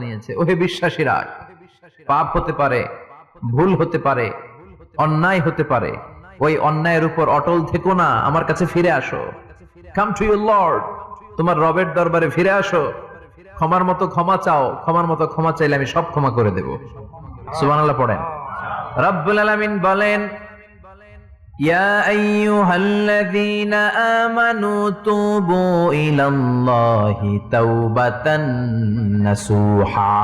নিয়েছে। ওহে বিশ্বাসীরা, পাপ হতে পারে, ভুল হতে পারে, অন্যায় হতে পারে, ওই অন্যায়ের উপর অটল থেকো না, আমার কাছে ফিরে আসো। কাম টু ইউর লর্ড, তোমার রবের দরবারে ফিরে আসো, ক্ষমার মতো ক্ষমা চাও, ক্ষমার মতো ক্ষমা চাইলে আমি সব ক্ষমা করে দেব। সুবহানাল্লাহ পড়েন। রব্বুল আলামিন বলেন, ইয়া আইয়ুহাল্লাযীনা আমানু তুবু ইলাল্লাহি তাওবাতান নাসুহা।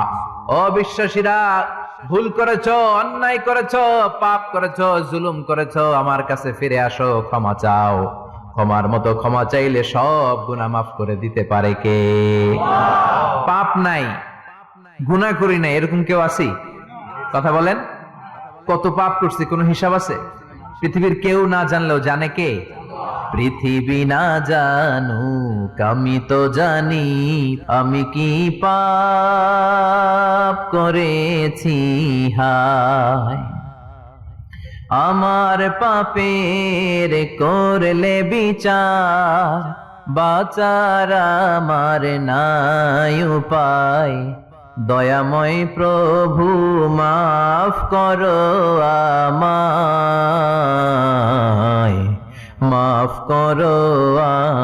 ও বিশ্বাসীরা, ভুল করেছো, অন্যায় করেছো, পাপ করেছো, জুলুম করেছো, আমার কাছে ফিরে আসো, ক্ষমা চাও। ক্ষমার মতো ক্ষমা চাইলে সব গুনাহ মাফ করে দিতে পারে কে? পাপ নাই, গুনাহ করি নাই, এরকম কেউ আছি? কথা বলেন। কত পাপ করছি, কোনো হিসাব আছে? পৃথিবীর কেউ না জানলেও জানে কে? পৃথিবী না জানুক আমি তো জানি, আমি কি পাপ করেছি হায়। আমার পাপের করলে বিচার, বাঁচার আমার নাই উপায়। দয়াময় প্রভু মাফ করো আমায়, মাফ করো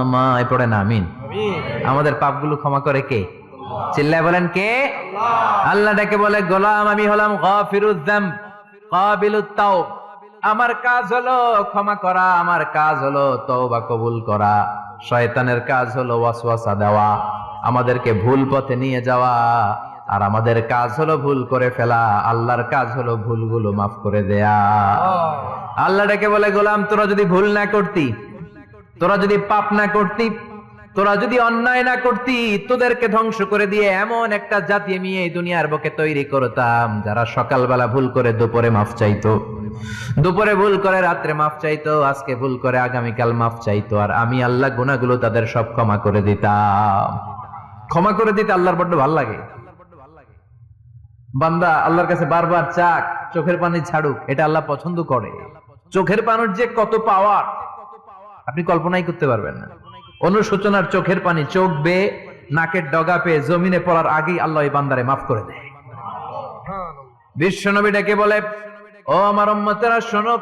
আমায়। পড়েন আমিন। আমাদের পাপগুলো ক্ষমা করে কে? চিল্লায় বলেন কে? আল্লাহ ডেকে বলে, গোলাম আমি হলাম গাফিরুয যামব কাবিলুত তাওব। আমার কাজ হলো ক্ষমা করা, আমার কাজ হলো তওবা কবুল করা। শয়তানের কাজ হলো ওয়াসওয়াসা দেওয়া, আমাদেরকে ভুল পথে নিয়ে যাওয়া। আর আমাদের কাজ হলো ভুল করে ফেলা, আল্লাহর কাজ হলো ভুলগুলো মাফ করে দেয়া। আল্লাহ ডেকে বলে, গোলাম তোরা যদি ভুল না করতি, তোরা যদি পাপ না করতি, তোরা যদি অন্যায় না করতি, তোদেরকে ধ্বংস করে দিয়ে এমন একটা জাতি আমি এই দুনিয়ার বুকে তৈরি করতাম, যারা সকালবেলা ভুল করে দুপুরে মাফ চাইতো, দুপুরে ভুল করে রাত্রে মাফ চাইতো, আজকে ভুল করে আগামীকাল মাফ চাইতো। আর আমি আল্লাহ গুনাহগুলো তাদের সব ক্ষমা করে দিতাম। ক্ষমা করে দিতে আল্লাহর বড্ড ভালো লাগে। বান্দা আল্লাহর কাছে বারবার চাক, চোখের পানি ছাড়ুক, এটা আল্লাহ পছন্দ করে। চোখের পানির যে কত পাওয়ার আপনি কল্পনাই করতে পারবেন না। অনুশোচনার চোখের পানি চোখ বেয়ে নাকের ডগা পেয়ে জমিনে পড়ার আগেই আল্লাহ এই বান্দারে মাফ করে দেয়। বিশ্বনবী ডেকে বলে, ও আমার উম্মতেরা শোনো,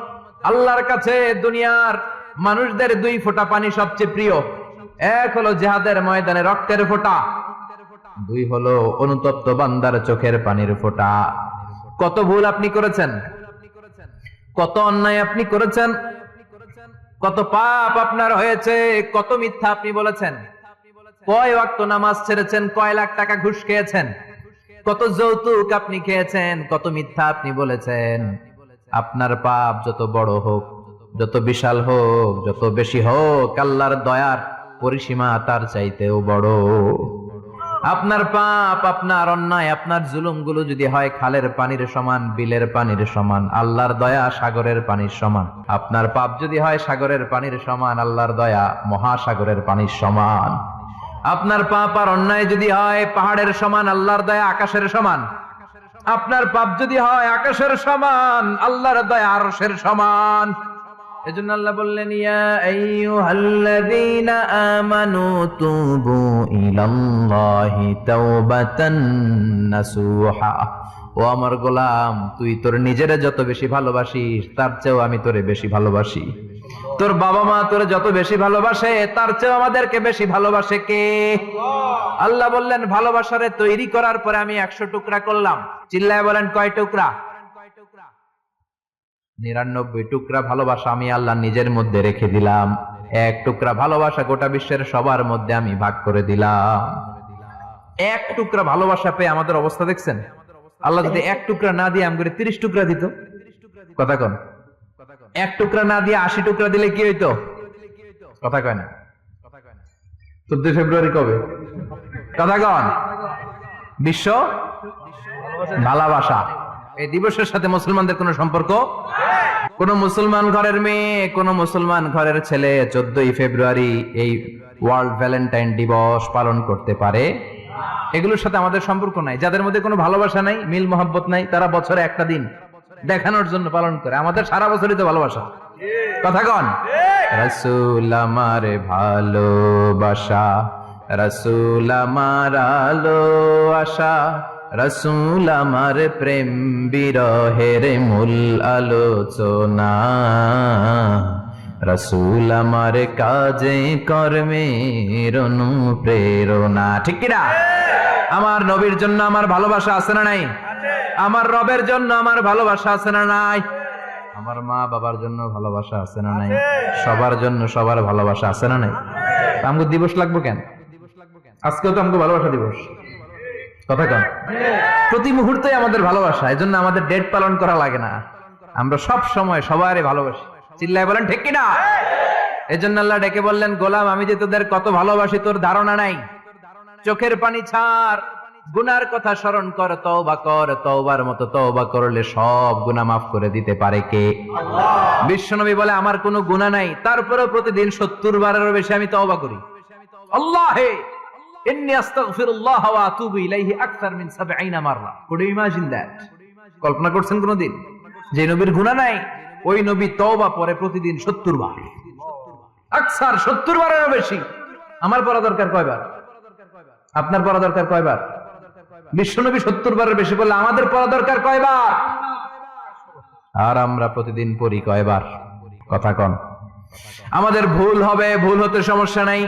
আল্লাহর কাছে দুনিয়ার মানুষদের দুই ফোঁটা পানি সবচেয়ে প্রিয়। এক হলো জিহাদের ময়দানে রক্তের ফোঁটা, দুই হলো অনুতপ্ত বান্দার চোখের পানির ফোঁটা। কত ভুল আপনি করেছেন, কত অন্যায় আপনি করেছেন, কত পাপ আপনার হয়েছে, কত মিথ্যা আপনি বলেছেন, কয় ওয়াক্ত নামাজ ছেড়েছেন, কয় লাখ টাকা ঘুষ খেয়েছেন, কত যৌতুক আপনি খেয়েছেন, কত মিথ্যা আপনি বলেছেন। আপনার পাপ যত বড় হোক, যত বিশাল হোক, যত বেশি হোক, আল্লাহর দয়ার পরিসীমা তার চাইতেও বড়। আপনার পাপ, আপনার অন্যায়, আপনার জুলুমগুলো যদি হয় খালের পানির সমান, বিলের পানির সমান, আল্লাহর দয়া সাগরের পানির সমান। আপনার পাপ যদি হয় সাগরের পানির সমান, আল্লাহর দয়া মহাসাগরের পানির সমান। আপনার পাপ আর অন্যায় যদি হয় পাহাড়ের সমান, আল্লাহর দয়া আকাশের সমান। আপনার পাপ যদি হয় আকাশের সমান, আল্লাহর দয়া আরশের সমান। এজন্য আল্লাহ বললেন, ইয়া আইয়ুহাল্লাযীনা আমানু তুবু ইলাল্লাহি তাওবাতান নাসুহা। ও আমার গোলাম, তুই তোর নিজেরে যত বেশি ভালোবাসিস, তার চেয়েও আমি তোরে বেশি ভালোবাসি। তোর বাবা মা তোরে যত বেশি ভালোবাসে, তার চেয়েও আমাদেরকে বেশি ভালোবাসে কে? আল্লাহ বললেন, ভালোবাসারে তৈরি করার পরে আমি 100 টুকরা করলাম। চিল্লায় বলেন, কয় টুকরা? 99 টুকরা ভালোবাসা আমি আল্লাহ নিজের মধ্যে রেখে দিলাম। 1 টুকরা ভালোবাসা গোটা বিশ্বের সবার মধ্যে আমি ভাগ করে দিলাম। 1 টুকরা ভালোবাসা পেয়ে আমাদের অবস্থা দেখছেন? আল্লাহ যদি 1 টুকরা না দিয়ে আমাদের 30 টুকরা দিত, কথা কন, 1 টুকরা না দিয়ে 80 টুকরা দিলে কি হইতো? কথা কয় না। 14 ফেব্রুয়ারি কবে? কথা কন। বিশ্ব ভালোবাসা এই দিবসের সাথে মুসলমানদের কোন সম্পর্ক? কোন মুসলমান ঘরের মেয়ে, কোন মুসলমান ঘরের ছেলে 14 ফেব্রুয়ারি এই ওয়ার্ল্ড ভ্যালেন্টাইন দিবস পালন করতে পারে? এগুলোর সাথে আমাদের সম্পর্ক নাই। যাদের মধ্যে কোনো ভালোবাসা নাই, মিল মহব্বত নাই, তারা বছরে একটা দিন দেখানোর জন্য পালন করে। আমাদের সারা বছরই তো ভালোবাসা। কথা কন। রাসূল আমার ভালোবাসা, রাসূল আমার আলো আশা, রাসূল আমার প্রেম বিরহের মূল আলোচনা, রাসূল আমার কাজে কর্মের অনুপ্রেরণা। ঠিক কিনা? আমার নবীর জন্য আমার ভালোবাসা আছে না নাই? আমার রবের জন্য আমার ভালোবাসা আছে না নাই? আমার মা বাবার জন্য ভালোবাসা আছে না নাই? সবার জন্য সবার ভালোবাসা আছে না নাই? আমগো দিবস লাগবো কেন? আজকেও তো আমগো ভালোবাসা দিবস, কথা কন। প্রতি মুহূর্তে আমাদের ভালোবাসা, এজন্য আমাদের ডেট পালন করা লাগে না। আমরা সব সময় সবারই ভালোবাসি। চিল্লায় বলেন ঠিক কিনা? এজন্য আল্লাহ ডেকে বললেন, গোলাম আমি যে তোদের কত ভালোবাসি তোর ধারণা নাই। চোখের পানি ছাড়, গুনার কথা স্মরণ কর, তওবা কর। তওবার মতো তওবা করলে সব গুনাহ মাফ করে দিতে পারে কে? আল্লাহ। বিশ্বনবী বলে আমার কোনো গুনাহ নাই, তারপরেও প্রতিদিন 70 বারেরও বেশি আমি তওবা করি। আল্লাহে ইন্নী আস্তাগফিরুল্লাহ ওয়া আতুবু ইলাইহি আকসার মিন 70 মাররা। Could you imagine that? কল্পনা করছেন কোনদিন যে নবীর গুনাহ নাই, ওই নবী তওবা পড়ে প্রতিদিন 70 বার, আকসার 70 বারেরও বেশি। আমার পড়া দরকার কয়বার? আপনার পড়া দরকার কয়বার? বিশ্বনবী 70 বারের বেশি বললে আমাদের পড়া দরকার কয়বার? আর আমরা প্রতিদিন পড়ি কয়বার? কথা কন। আমাদের ভুল হবে, ভুল হতে সমস্যা নাই,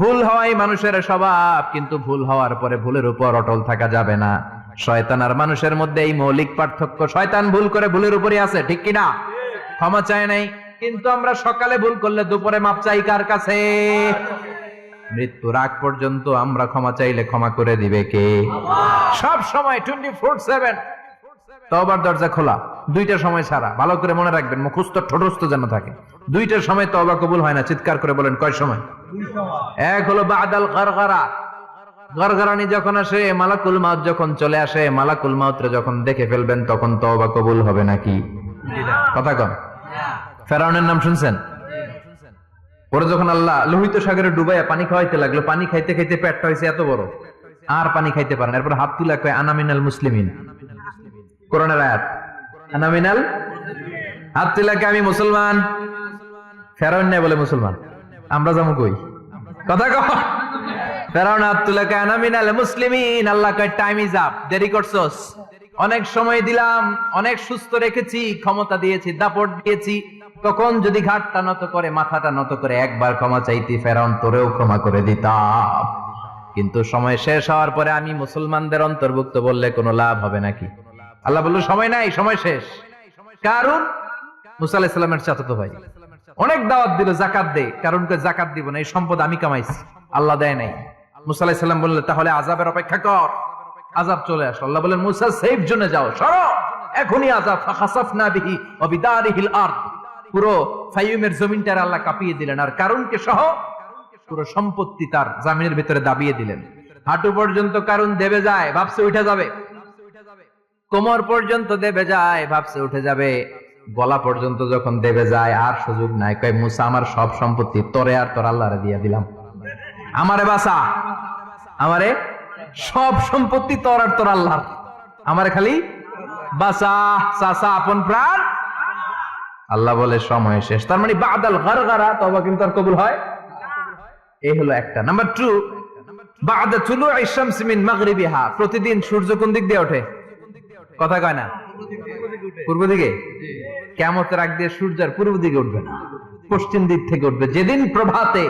ভুল হওয়াই মানুষের স্বভাব, কিন্তু ভুল হওয়ার পরে ভুলের উপর অটল থাকা যাবে না। শয়তান আর মানুষের মধ্যে এই মৌলিক পার্থক্য। শয়তান ভুল করে ভুলের উপরই আছে, ঠিক কিনা? ক্ষমা চায় নাই, কিন্তু আমরা সকালে ভুল করলে দুপুরে মাপ চাই কার কাছে? মৃত্যুর আগ পর্যন্ত আমরা ক্ষমা চাইলে ক্ষমা করে দিবে কে? সব সময় 24/7 তওবার দরজা খোলা, দুইটার সময় ছাড়া। ভালো করে মনে রাখবেন, মুখস্থ ঠোঁটস্থ যেন থাকে। দুইটার সময় তওবা কবুল হয় না, চিৎকার করে বলেন কয় সময়? এক হলো বাদাল গারগারা, গারগারানি যখন আসে, মালাকুল মাউত যখন চলে আসে, মালাকুল মাউতরে যখন দেখে ফেলবেন তখন তওবা কবুল হবে নাকি? কথা কন। ফেরাউনের নাম শুনছেন? ওরা যখন আল্লাহ লোহিত সাগরে ডুবাইয়া পানি খাওয়াইতে লাগলো, পানি খাইতে খাইতে পেটটা হয়েছে এত বড়, আর পানি খাইতে পারে না। এরপর হাত তুলে কয় আনা মিনাল মুসলিমিন। কোরআনের আয়াত, আনা মিনাল, হাত তুলে কয় আমি মুসলমান। ফেরাউন নাই বলে মুসলমান, আমরা যাবো কই? কথা কও। ফেরাউন হাত তুলে কয় আনা মিনাল মুসলিমিন। আল্লাহ কয় টাইম ইজ আপ, দেরি করছস, অনেক সময় দিলাম, অনেক সুস্থ রেখেছি, ক্ষমতা দিয়েছি, দাপট দিয়েছি। তখন যদি ঘাটটা নত করে, মাথাটা নত করে একবার ক্ষমা চাইতি, ফেরাউন তোরেও ক্ষমা করে দিতাম। কিন্তু সময় শেষ হওয়ার পরে আমি মুসলমানদের অন্তর্ভুক্ত বললে কোনো লাভ হবে নাকি? আল্লাহ বলল সময় নাই, সময় শেষ। কারণ মুসা আলাইহিস সালামের চাচাতো ভাই অনেক দাওয়াত দিল, জাকাত দে। কারণকে জাকাত দিব না, এই সম্পদ আমি কামাইছি, আল্লাহ দেয় নাই। মুসা আলাইহিস সালাম বললেন তাহলে আযাবের অপেক্ষা কর। আযাব চলে আসলো। আল্লাহ বললেন মুসা সেফ জোনে যাও, সরো, এখনই আযাব। ফাখাসাফনা বিহি ওয়া বিদারিহিল আরদ, পুরো ফাইয়ুমের জমিনটার আল্লাহ কাঁপিয়ে দিলেন, আর কারুনকে সহ পুরো সম্পত্তি তার জামিনের ভিতরে দাবিয়ে দিলেন। হাঁটু পর্যন্ত কারুন দেবে যায়, ভাবছে উঠে যাবে। কোমর পর্যন্ত দেবে যায়, ভাবছে উঠে যাবে। গলা পর্যন্ত যখন দেবে যায়, আর সুযোগ নাই। কয় মুসা আমার সব সম্পত্তি তোরে আর তোর আল্লাহরে দিয়ে দিলাম, আমারে বাঁচা, আমারে সব সম্পত্তি তোর আর তোর আল্লাহর, আমারে খালি বাঁচা, চাচা আপন প্রাণ। আল্লাহ বলে সময় শেষ। তার মানে বাদাল গারগারা তওবা কিন্তু আর কবুল হয়? এই হলো একটা। নাম্বার 2, বাদা তুলুই শামসি মিন মাগরিবিহা, প্রতিদিন সূর্য কোন দিক দিয়ে ওঠে? কথা কয় না? পূর্ব দিকে। কিয়ামতের আগ দিয়ে সূর্য আর পূর্ব দিকে উঠবে না, পশ্চিম দিক থেকে উঠবে। যেদিন প্রভাতে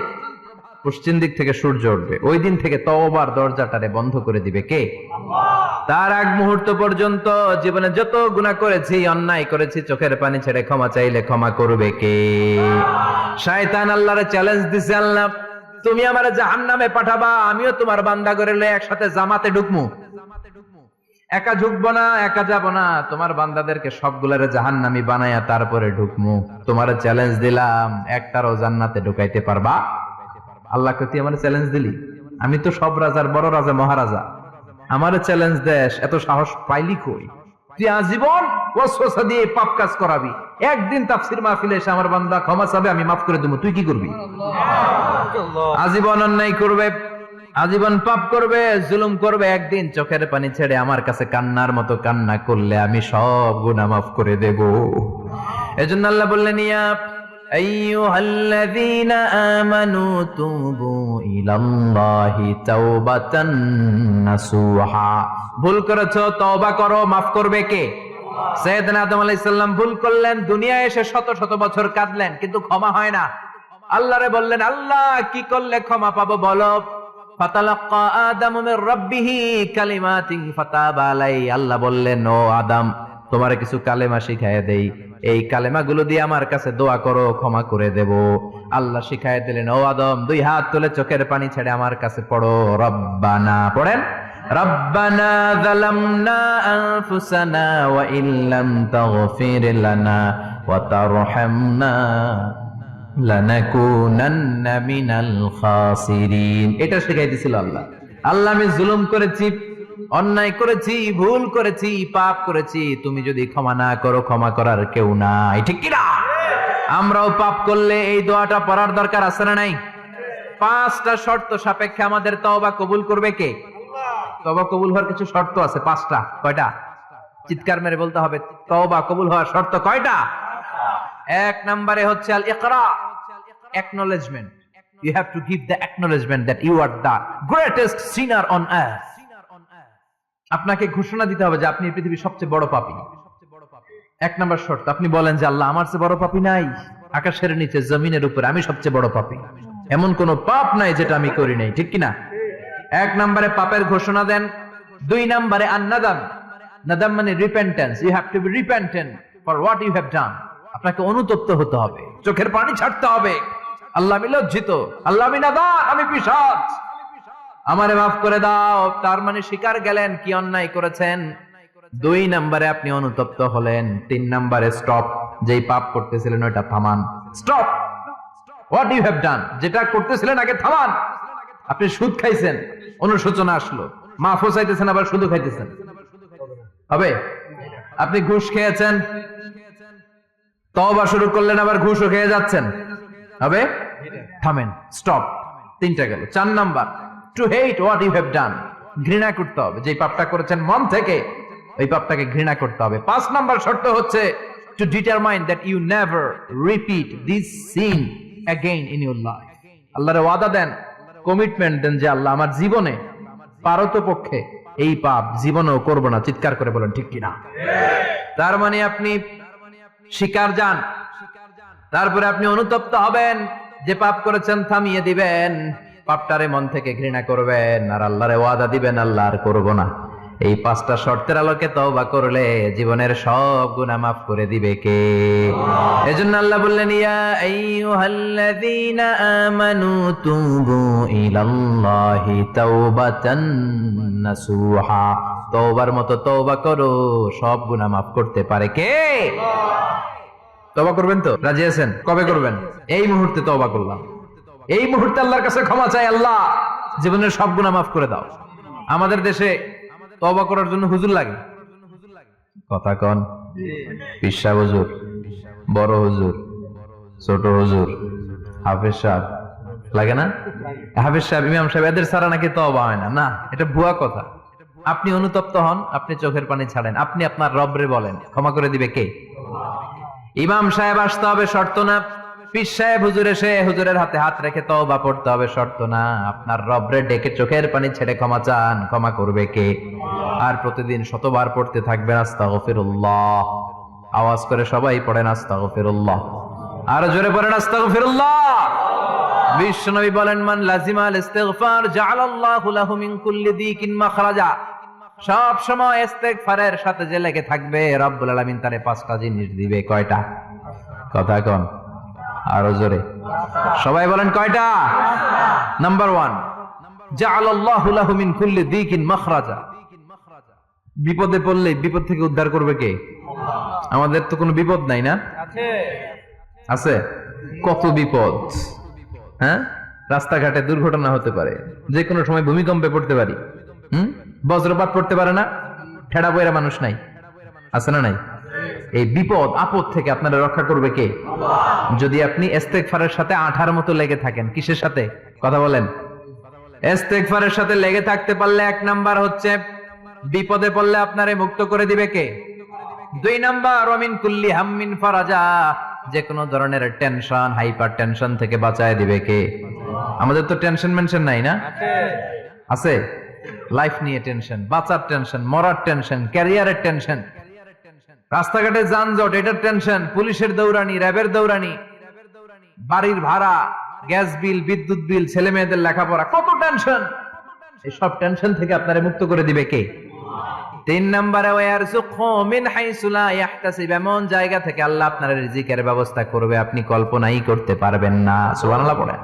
পশ্চিম দিক থেকে সূর্য উঠবে, ওই দিন থেকে তওবার দরজাটারে বন্ধ করে দিবে কে? আল্লাহ। তার আগ মুহূর্ত পর্যন্ত জীবনে যত গুনাহ করেছি, অন্যায় করেছি, চোখের পানি ছেড়ে ক্ষমা চাইলে ক্ষমা করবে কে? শয়তান আল্লাহরে চ্যালেঞ্জ দিছে, আল্লাহ তুমি আমারে জাহান্নামে পাঠাবা, আমিও তোমার বান্দা করে লয়ে একসাথে জামাতে ঢুকমু। একা ঢুকবো না, একা যাব না, তোমার বান্দাদেরকে সবগুলারে জাহান্নামী বানায়া তারপরে ঢুকমু। তোমারে চ্যালেঞ্জ দিলাম, একটারও জান্নাতে ঢুকাইতে পারবা? আল্লাহকে তুই আমার চ্যালেঞ্জ দিলি? আমি তো সব রাজার বড় রাজা, মহারাজা, আমার চ্যালেঞ্জ দেশ, এত সাহস পাইলি কই? তুই আজীবন ওয়াসওয়াসা দিয়ে পাপ কাজ করাবি, একদিন তাফসীর মাহফিলে এসে আমার বান্দা ক্ষমা চাবে, আমি মাফ করে দেব, তুই কি করবি? আজীবন অন্যায় করবে, আজীবন পাপ করবে, জুলুম করবে, একদিন চোখের পানি ছেড়ে আমার কাছে কান্নার মতো কান্না করলে আমি সব গুনাহ মাফ করে দেব। এজন্য আল্লাহ বললেন ইয়া আইয়ুহাল্লাযীনা আমানু তুবু ইলাল্লাহি তাওবাতান নাসুহা। ভুল করেছো, তওবা করো, মাফ করবে কে? সাইয়েদনা আদম আলাইহিস সালাম ভুল করলেন, দুনিয়ায় এসে শত শত বছর কাঁদলেন, কিন্তু ক্ষমা হয় না। আল্লাহরে বললেন, আল্লাহ কি করলে ক্ষমা পাবো বলো? ফাতালাক্কা আদামু মির রাব্বিহি কালিমাতিন ফাতাবা আলাইহি। আল্লাহ বললেন, ও আদম, তোমারে কিছু কালেমা শিখায় দেই, এই কালেমাগুলো দিয়ে আমার কাছে দোয়া করো, ক্ষমা করে দেব। আল্লাহ শিখায় দিলেন, ও আদম, দুই হাত তুলে চোখের পানি ছেড়ে আমার কাছে পড়ো, রব্বানা। পড়েন, রব্বানা যালামনা আনফুসানা ওয়া ইল্লাম তাগফির লানা ওয়া তারহামনা লানাকুনান্না মিনাল খাসিরিন। এটা শিখাই দিয়েছিল আল্লাহ। আল্লাহ, আমি জুলুম করেছি, অন্যায় করেছি, ভুল করেছি, পাপ করেছি, তুমি যদি ক্ষমা না করো, ক্ষমা করার কেউ নাই, ঠিক কি না? আমরাও পাপ করলে এই দোয়াটা পড়ার দরকার আছে না নাই? 5টা শর্ত সাপেক্ষে আমাদের তওবা কবুল করবে কে? তওবা কবুল হওয়ার কিছু শর্ত আছে, 5টা। কয়টা? চিৎকার মেরে বলতে হবে, তওবা কবুল হওয়ার শর্ত কয়টা? 1 নম্বরে হচ্ছে আল ইকরা, acknowledgement. You have to give the acknowledgement that you are the greatest sinner on earth. আপনাকে ঘোষণা দিতে হবে যে আপনি পৃথিবীর সবচেয়ে বড় পাপী। 1 নম্বর শর্ত, আপনি বলেন যে আল্লাহ, আমার চেয়ে বড় পাপী নাই, আকাশের নিচে জমিনের উপরে আমি সবচেয়ে বড় পাপী, এমন কোন পাপ নাই যেটা আমি করি নাই, ঠিক কিনা? 1 নম্বরে পাপের ঘোষণা দেন। 2 নম্বরে আন-নাদাম। নাদাম মানে repentance. You have to be repentant for what you have done. আপনাকে অনুতপ্ত হতে হবে, চোখের পানি ছাড়তে হবে। আল্লাহ, আমি লজ্জিত, আল্লাহ আমি নাদাম, আমি পিশাচ, আমারে মাফ করে দাও। তার মানে স্বীকার গেলেন কি অন্যায় করেছেন। 2 নম্বরে আপনি অনুতপ্ত হলেন। 3 নম্বরে স্টপ, যেই পাপ করতেছিলেন ওটা থামান। Stop what you have done, যেটা করতেছিলেন আগে থামান। আপনি সুদ খাইছেন, অনুশোচনা আসলো, মাফও চাইতেছেন, আবার সুদও খাইতেছেন, হবে? আপনি ঘুষ খেয়েছেন, তওবা শুরু করলেন, আবার ঘুষও খেয়ে যাচ্ছেন, হবে? থামেন, স্টপ। 3টা গেল। 4 number, to hate what you have done, ঘৃণা করতে হবে, যে পাপটা করেছেন মন থেকে ওই পাপটাকে ঘৃণা করতে হবে। 5 নাম্বার শর্ত হচ্ছে to determine that you never repeat this sin again in your life. আল্লাহর ওয়াদা দেন, কমিটমেন্ট দেন যে আল্লাহ, আমার জীবনে পারতপক্ষে এই পাপ জীবনেও করব না। চিৎকার করে বলেন ঠিক কিনা? তার মানে আপনি শিকার যান, তারপরে আপনি অনুতপ্ত হবেন, যে পাপ করেছেন থামিয়ে দিবেন, পাপটারে মন থেকে ঘৃণা করবেন, আর আল্লাহরে ওয়াদা দিবেন, আল্লাহ আর করব না। এই 5টা শর্তের আলোকে তওবা করলে জীবনের সব গুনাহ মাফ করে দিবে কে? এজন্য আল্লাহ বললেন, ইয়া আইয়ুহাল্লাযীনা আমানু তুবু ইলাল্লাহি তাওবাতান নাসুহা। তওবার মতো তওবা করো, সব গুনাহ মাফ করতে পারে কে? তওবা করবেন তো? রাজি আছেন? কবে করবেন? এই মুহূর্তে তওবা করলাম, এই মুহূর্তে আল্লাহর কাছে ক্ষমা চাই, আল্লাহ জীবনের সব গুনাহ মাফ করে দাও। আমাদের দেশে তওবা করার জন্য হুজুর লাগে, কথা কন? পিসা হুজুর, বড় হুজুর, ছোট হুজুর, হাফেজ সাহেব লাগে না? হাফেজ সাহেব, ইমাম সাহেব, এদের ছাড়া নাকি তওবা হয় না। না, এটা ভুয়া কথা। আপনি অনুতপ্ত হন, আপনি চোখের পানি ছাড়েন, আপনি আপনার রবরে বলেন, ক্ষমা করে দিবে কে? ইমাম সাহেব আসতে হবে, শর্ত না। পীর সাহেব হুজুর এসে হুজুরের হাতে হাত রেখে তওবা পড়তে হবে, শর্ত না। আপনার রবরে ডেকে চোখের পানি ছেড়ে ক্ষমা চান, ক্ষমা করবে কে? আর প্রতিদিন শতবার পড়তে থাকবেন আস্তাগফিরুল্লাহ। আওয়াজ করে সবাই পড়েন আস্তাগফিরুল্লাহ, আর জোরে পড়েন আস্তাগফিরুল্লাহ। বিশ্বনবী বলেন, মান লাজিমাল ইস্তিগফার জাআলাল্লাহু লাহু মিন কুল্লি দিকিন মাখরাজা। সব সময় ইস্তিগফারের সাথে যে লেগে থাকবে, রব্বুল আলামিন তারে 5টা জিনিস দিবে। কয়টা? কথা কন, আরো জোরে সবাই বলেন, কয়টা? নাম্বার 1, জাআলাল্লাহু লাহু মিন কুল্লি দিকিন মাখরাজা। বিপদে পড়লে বিপদ থেকে উদ্ধার করবে কে? আমাদের তো কোনো বিপদ নাই না? আছে। কত বিপদ, হ্যাঁ? রাস্তাঘাটে দুর্ঘটনা হতে পারে, যে কোনো সময় ভূমিকম্পে পড়তে পারি, বজ্রপাত পড়তে পারে না, ঠেড়া বইরা মানুষ নাই, আছে না নাই? এই বিপদ আপদ থেকে আপনারা রক্ষা করবে কে? যদি আপনি ইস্তেগফারের সাথে আঠার মতো লেগে থাকেন। কিসের সাথে? কথা বলেন। ইস্তেগফারের সাথে লেগে থাকতে পারলে 1 নাম্বার হচ্ছে বিপদে পড়লে আপনারে মুক্ত করে দিবে কে? 2 নাম্বার, ওয়া মিন কুল্লি হাম্মিন ফারাজা। যে কোনো ধরনের টেনশন, হাইপার টেনশন থেকে বাঁচায় দিবে কে? আমাদের তো টেনশন মেনশন নাই না? আছে। লাইফ নিয়ে টেনশন, বাঁচার টেনশন, মরার টেনশন, ক্যারিয়ারের টেনশন, রাস্তাঘাটে যানজট এটার টেনশন, পুলিশের দৌড়ানি, র্যাবের দৌড়ানি, বাড়ির ভাড়া, গ্যাস বিল, বিদ্যুৎ বিল, ছেলে মেয়েদের লেখাপড়া, কত টেনশন। এই সব টেনশন থেকে আপনারে মুক্ত করে দিবে কে? 3 নম্বরে ওয়ারযুকহু মিন হাইসু লা ইয়াহতাসিব, এমন জায়গা থেকে আল্লাহ আপনার রিজিকের ব্যবস্থা করবে আপনি কল্পনাই করতে পারবেন না। সুবহানাল্লাহ পড়েন।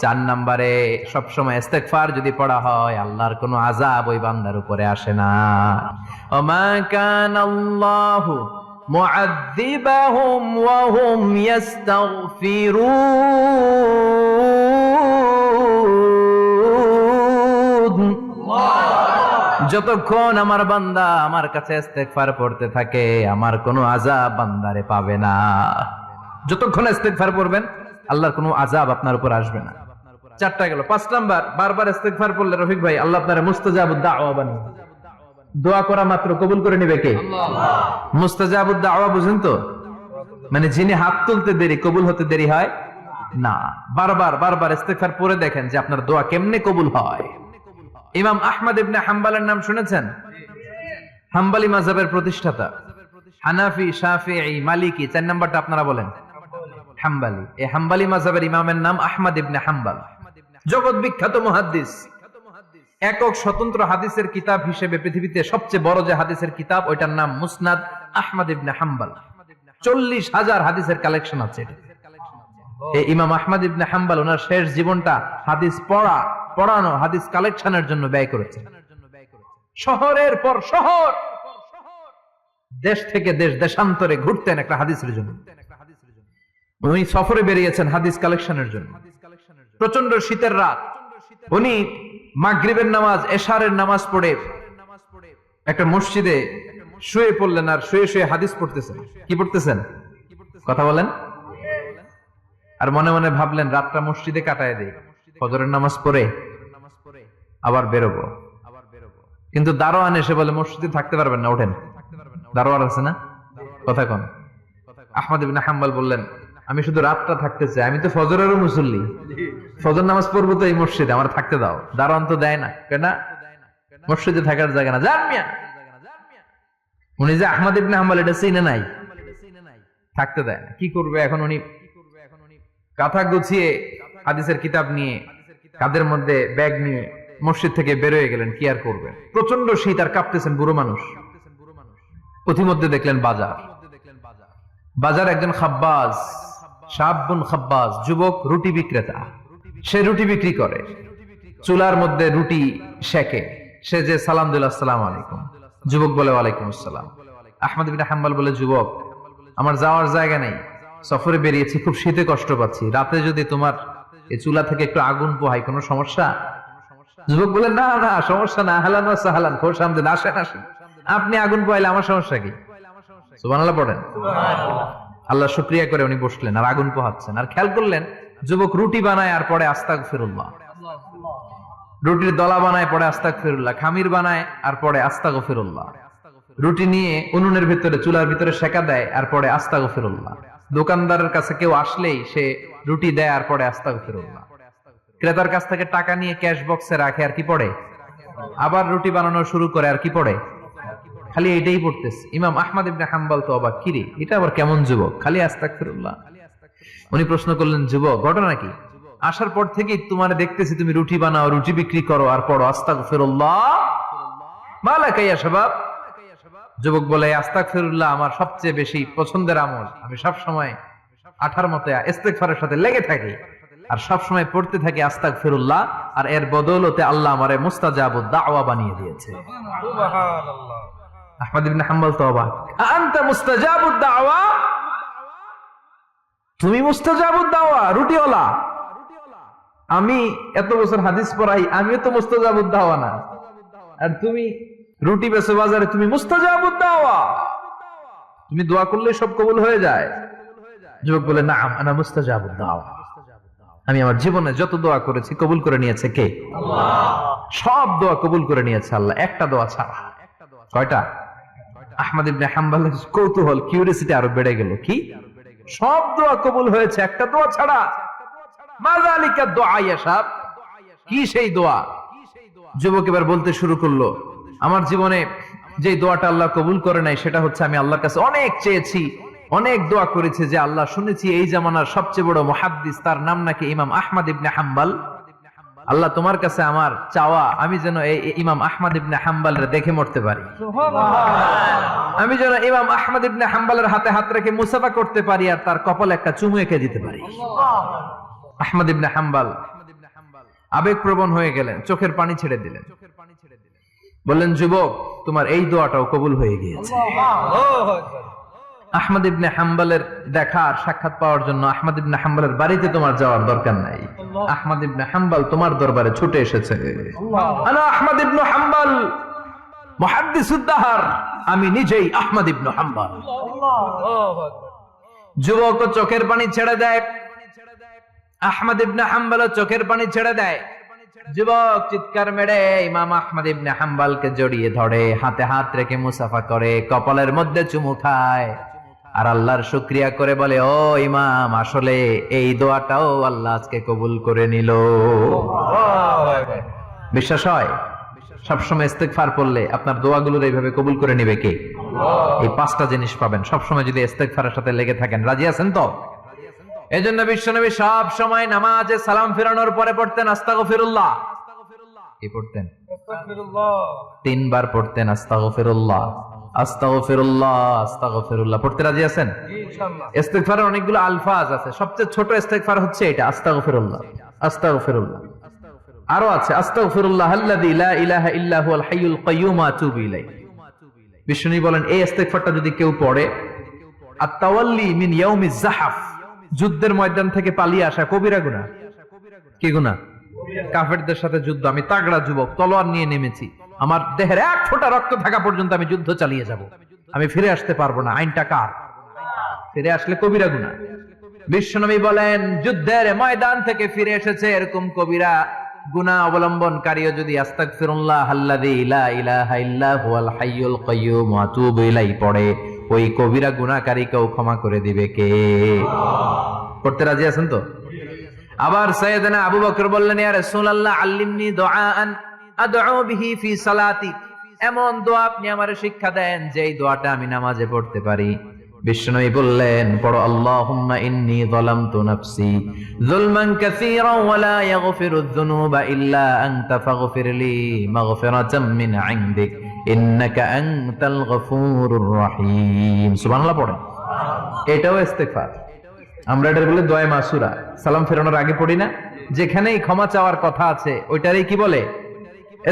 4 নম্বরে সবসময় ইস্তেগফার যদি পড়া হয় আল্লাহর কোনো আযাব ওই বান্দার উপরে আসে না। ওমা কানাল্লাহু মুআযযিবাহুম ওয়া হুম ইস্তাগফিরুন। যতক্ষণ আমার বান্দা আমার কাছে ইস্তেগফার পড়তে থাকে আমার কোনো আযাব বান্দারে পাবে না। যতক্ষণ ইস্তেগফার পড়বেন আল্লাহর কোনো আযাব আপনার উপর আসবে না। 4টা গেল। 5 নাম্বার, বারবার ইস্তেগফার পড়লে রফিক ভাই আল্লাহ আপনারে মুস্তাজাবুদ দাওয়া বানিয়ে দেবে। দোয়া করা মাত্র কবুল করে নেবে কে? আল্লাহ। মুস্তাজাবুদ দাওয়া বুঝেন তো? মানে যিনি হাত তুলতে দেরি কবুল হতে দেরি হয় না। বারবার ইস্তেগফার পড়ে দেখেন যে আপনার দোয়া কেমনে কবুল হয়। ইমাম আহমদ ইবনে হাম্বলের নাম শুনেছেন? হাম্বলি মাযহাবের প্রতিষ্ঠাতা। হানাফি, শাফিঈ, মালিকি, 4 নাম্বারটা আপনারা বলেন। হাম্বলি। এই হাম্বলি মাযহাবের ইমামের নাম আহমদ ইবনে হাম্বল। জগৎ বিখ্যাত মুহাদ্দিস। একক স্বতন্ত্র হাদিসের কিতাব হিসেবে পৃথিবীতে সবচেয়ে বড় যে হাদিসের কিতাব ওইটার নাম মুসনাদ আহমদ ইবনে হাম্বল। 40,000 হাদিসের কালেকশন আছে। এই ইমাম আহমদ ইবনে হাম্বল ওনার শেষ জীবনটা হাদিস পড়ানো, হাদিস কালেকশনের জন্য ব্যয় করেছেন। শহরের পর শহর, দেশ থেকে দেশ, দেশান্তরে ঘুরতেন একটা হাদিসের জন্য। উনি সফরে বেরিয়েছেন হাদিস কালেকশনের জন্য। প্রচন্ড শীতের রাত, উনি মাগরিবের নামাজ, এশারের নামাজ পড়ে একটা মসজিদে শুয়ে পড়লেন আর শুয়ে শুয়ে হাদিস পড়তেছেন। কি পড়তেছেন? কথা বলেন। আর মনে মনে ভাবলেন রাতটা মসজিদে কাটায় দেই, ফজরের নামাজ পড়ে আবার বেরোবো। কিন্তু দারোয়ান এসে বলে মসজিদে থাকতে পারবেন না, ওঠেন। দারোয়ান আছে না? কথা কন। আহমদ ইবনে হাম্বল বললেন আমি শুধু রাতটা থাকতে চাই, আমি তো ফজরেরও মুসল্লি, ফজর নামাজ পড়বো তো এই মসজিদে, আমার থাকতে দাও। দারোয়ান তো দেয় না, কেন? মসজিদে থাকার জায়গা না, যান মিয়া। উনি যে আহমদ ইবনে হাম্বল এটা চিনে নাই, থাকতে দেয় না। কি করবে এখন? উনি কাঁথা গুছিয়ে হাদিসের কিতাব নিয়ে কাঁধের মধ্যে ব্যাগ নিয়ে মসজিদ থেকে বের হয়ে গেলেন। কি আর করবেন? প্রচন্ড শীত আর কাঁপতেছেন, বুড়ো মানুষ। পথিমধ্যে দেখলেন বাজার একজন খাব্বাজ, শাবুন খাব্বাজ, যুবক রুটি বিক্রেতা। সে রুটি বিক্রি করে, চুলার মধ্যে রুটি সেকে। সে যে সালাম দিল আসসালামু আলাইকুম, যুবক বলে ওয়ালাইকুম আসসালাম। আহমদ ইবনে হাম্বল বলে যুবক আমার যাওয়ার জায়গা নেই, সফরে বেরিয়েছি, খুব শীতে কষ্ট পাচ্ছি, রাতে যদি তোমার এই চুলা থেকে একটু আগুন পোহাই কোনো সমস্যা? যুবক বলে না না সমস্যা না, আহলান ওয়া সাহলান, খোশ আমদেদ, আসেন আসেন, আপনি আগুন পোহাইলে আমার সমস্যা কি? সুবহানাল্লাহ পড়েন। আল্লাহ শুকরিয়া করে উনি বসলেন আর আগুন পোহাচ্ছেন। আর খেয়াল করলেন যুবক রুটি বানায় আর পরে আস্তাগফিরুল্লাহ, রুটির দলা বানায় পরে আস্তাগফিরুল্লাহ, খামির বানায় আর পরে আস্তাগফিরুল্লাহ, রুটি নিয়ে উনুনের ভিতরে চুলার ভিতরে সেকা দেয় আর পরে আস্তাগফিরুল্লাহ, দোকানদারের কাছে কেউ আসলেই সে রুটি দেয় আর পরে আস্তাগফিরুল্লাহ, ক্রেতার কাছ থেকে টাকা নিয়ে ক্যাশ বক্সে রাখে আর কি পড়ে, আবার রুটি বানানো শুরু করে আর কি পড়ে, খালি এটাই পড়তেছে। ইমাম আহমদ ইবনে হাম্বল তো অবাক, কিরে এটা আবার কেমন যুবক, খালি আস্তাগফিরুল্লাহ। উনি প্রশ্ন করলেন যুবক ঘটনা কি? আসার পর থেকেই তোমার দেখতেছি তুমি রুটি বানাও, রুটি বিক্রি করো আর পড়ো আস্তাগফিরুল্লাহ, মালাকা ইয়া শাবাব। যুবক বলে আস্তাগফিরুল্লাহ আমার সবচেয়ে বেশি পছন্দের আমল, আমি সব সময় আঠার মতো ইস্তেগফারের সাথে লেগে থাকি আর সব সময় পড়তে থাকি আস্তাগফিরুল্লাহ, আর এর বদৌলতে আল্লাহ আমারে মুস্তাজাবুদ দাওয়া বানিয়ে দিয়েছে। সুবহানাল্লাহ। আহমদ ইবনে হাম্বল তো অবাক, আনতা মুস্তাজাবুদ দাওয়া, তুমি মুস্তাজাবুদ দাওয়া, রুটিওয়ালা। আমি এত বছর হাদিস পড়াই, আমিও তো মুস্তাজাবুদ দাওয়া না, আর তুমি রুটি বেচো বাজারে, তুমি মুস্তাজাবুদ দাওয়া, তুমি দোয়া করলে সব কবুল হয়ে যায়। যুবক বলে নাম আনা মুস্তাজাবুদ দাওয়া, আমি আমার জীবনে যত দোয়া করেছি কবুল করে নিয়েছে কে? আল্লাহ। সব দোয়া কবুল করে নিয়েছে আল্লাহ, একটা দোয়া ছাড়া। কয়টা? আহমদ ইবনে হাম্বলের কৌতূহল, কিউরিওসিটি আরো বেড়ে গেল। কি? সব দোয়া কবুল হয়েছে, একটা দোয়া ছাড়া। মাযালিকা দুআ ইয়াশাব, কি সেই দোয়া? যুবক এবার বলতে শুরু করলো, আমার জীবনে যে দোয়াটা আল্লাহ কবুল করে নাই সেটা হচ্ছে আমি আল্লাহর কাছে অনেক চেয়েছি, অনেক দোয়া করেছি যে আল্লাহ, শুনেছি এই জামানার সবচেয়ে বড় মুহাদ্দিস, তার নাম নাকি ইমাম আহমদ ইবনে হাম্বল। আল্লাহ তোমার কাছে আমার চাওয়া, আমি যেন এই ইমাম আহমদ ইবনে হাম্বলরে দেখে মরতে পারি, আমি যেন ইমাম আহমদ ইবনে হাম্বলের হাতে হাত রেখে মুসাফা করতে পারি আর তার কপালে একটা চুমু এঁকে দিতে পারি। আহমদ ইবনে হাম্বল আবেগপ্রবণ হয়ে গেলেন, চোখের পানি ছেড়ে দিলেন, বললেন, যুবক, তোমার এই দোয়াটাও কবুল হয়ে গিয়েছে। আহমদ ইবনে হাম্বলের দেখা আর সাক্ষাৎ পাওয়ার জন্য আহমদ ইবনে হাম্বলের বাড়িতে তোমার যাওয়ার দরকার নাই, আহমদ ইবনে হাম্বল তোমার দরবারে ছুটে এসেছে। আনা আহমদ ইবনে হাম্বল মুহাদ্দিসুদ দাহর, আমি নিজেই আহমদ ইবনে হাম্বল। যুবক চোখের পানি ছেড়ে দেয়, আহমদ ইবনে হাম্বল চোখের পানি ছেড়ে দেয়। যুবক চিৎকার মেরে ইমাম আহমদ ইবনে হাম্বলকে জড়িয়ে ধরে, হাতে হাত রেখে মুসাফা করে, কপালের মধ্যে চুমু খায় আর আল্লাহর শুকরিয়া করে বলে, ও ইমাম, আসলে এই দোয়াটাও আল্লাহ আজকে কবুল করে নিল। বিশ্বাস হয়? সবসময় ইস্তেগফার পড়লে আপনার দোয়াগুলোর এইভাবে কবুল করে নিবে কে? এই পাঁচটা জিনিস পাবেন সবসময় যদি ইস্তেগফারের সাথে লেগে থাকেন। রাজি আছেন তো? এজন্য বিশ্বনবী সব সময় নামাজে সালাম ফিরানোর পরে পড়তেন আস্তাগফিরুল্লাহ। কি পড়তেন? আস্তাগফিরুল্লাহ। 3 বার পড়তেন আস্তাগফিরুল্লাহ, আস্তাগফিরুল্লাহ, আস্তাগফিরুল্লাহ। পড়তে রাজি আছেন? ইনশাআল্লাহ। ইস্তেগফারের অনেকগুলো আলফাজ আছে, সবচেয়ে ছোট ইস্তেগফার হচ্ছে এটা, আস্তাগফিরুল্লাহ, আস্তাগফিরুল্লাহ। আরো আছে আস্তাগফিরুল্লাহ আল্লাযী লা ইলাহা ইল্লা হুয়াল হাইয়ুল কাইয়্যুম ওয়া আতুবু ইলাইহি। বিশ্বনবী বলেন, এই ইস্তেগফারটা যদি কেউ পড়ে, আত-তাওয়াল্লি মিন ইয়াউমিজ যাহাফ, যুদ্ধের ময়দান থেকে পালিয়ে আসা কবিরা গুনাহ। কি গুনাহ? কাফেরদের সাথে যুদ্ধ, আমি তাগড়া যুবক, তলোয়ার নিয়ে নেমেছি, আমার দেহের এক ফোঁটা রক্ত থাকা পর্যন্ত আমি যুদ্ধ চালিয়ে যাব, আমি ফিরে আসতে পারবো না, আইনটা কার? ফিরে আসলে কবিরা গুনাহ। বিশ্বনবী বলেন, যুদ্ধের ময়দান থেকে ফিরে এসেছে এরকম কবিরা গুনাহ অবলম্বনকারীও যদি আস্তাগফিরুল্লাহ আল্লাযী লা ইলাহা ইল্লা হুয়াল হাইয়ুল কাইয়্যুম ওয়া আতুবু ইলাইহি পড়ে, ওই কবিরা গুনাহকারীকেও ক্ষমা করে দিবে কে? পড়তে রাজি আছেন তো? আবার সাইয়েদনা আবু বকর বললেন, ইয়া রাসূলুল্লাহ আল্লিমনি দুআআন আদউ বিহি ফি সালাতি, এমন দোয়া আপনি আমারে শিক্ষা দেন যে এই দোয়াটা আমি নামাজে পড়তে পারি। বিশ্বনবী বললেন, পড়ো, আল্লাহুম্মা ইন্নী যালামতু নাফসি যুলমান কাসীরান ওয়া লা ইয়াগফিরুয যুনুবা ইল্লা আনতা ফাগফিরলি মাগফিরাতাম মিন ইনদিক ইন্নাকা আনতাল গফুরুর রহিম। সুবহানাল্লাহ পড়েন। এটাও ইস্তেগফার। আমরা এটার বলে দোয়া মাসুরা, সালাম ফেরানোর আগে পড়ি না? যেখানেই ক্ষমা চাওয়ার কথা আছে ওইটারই কি বলে?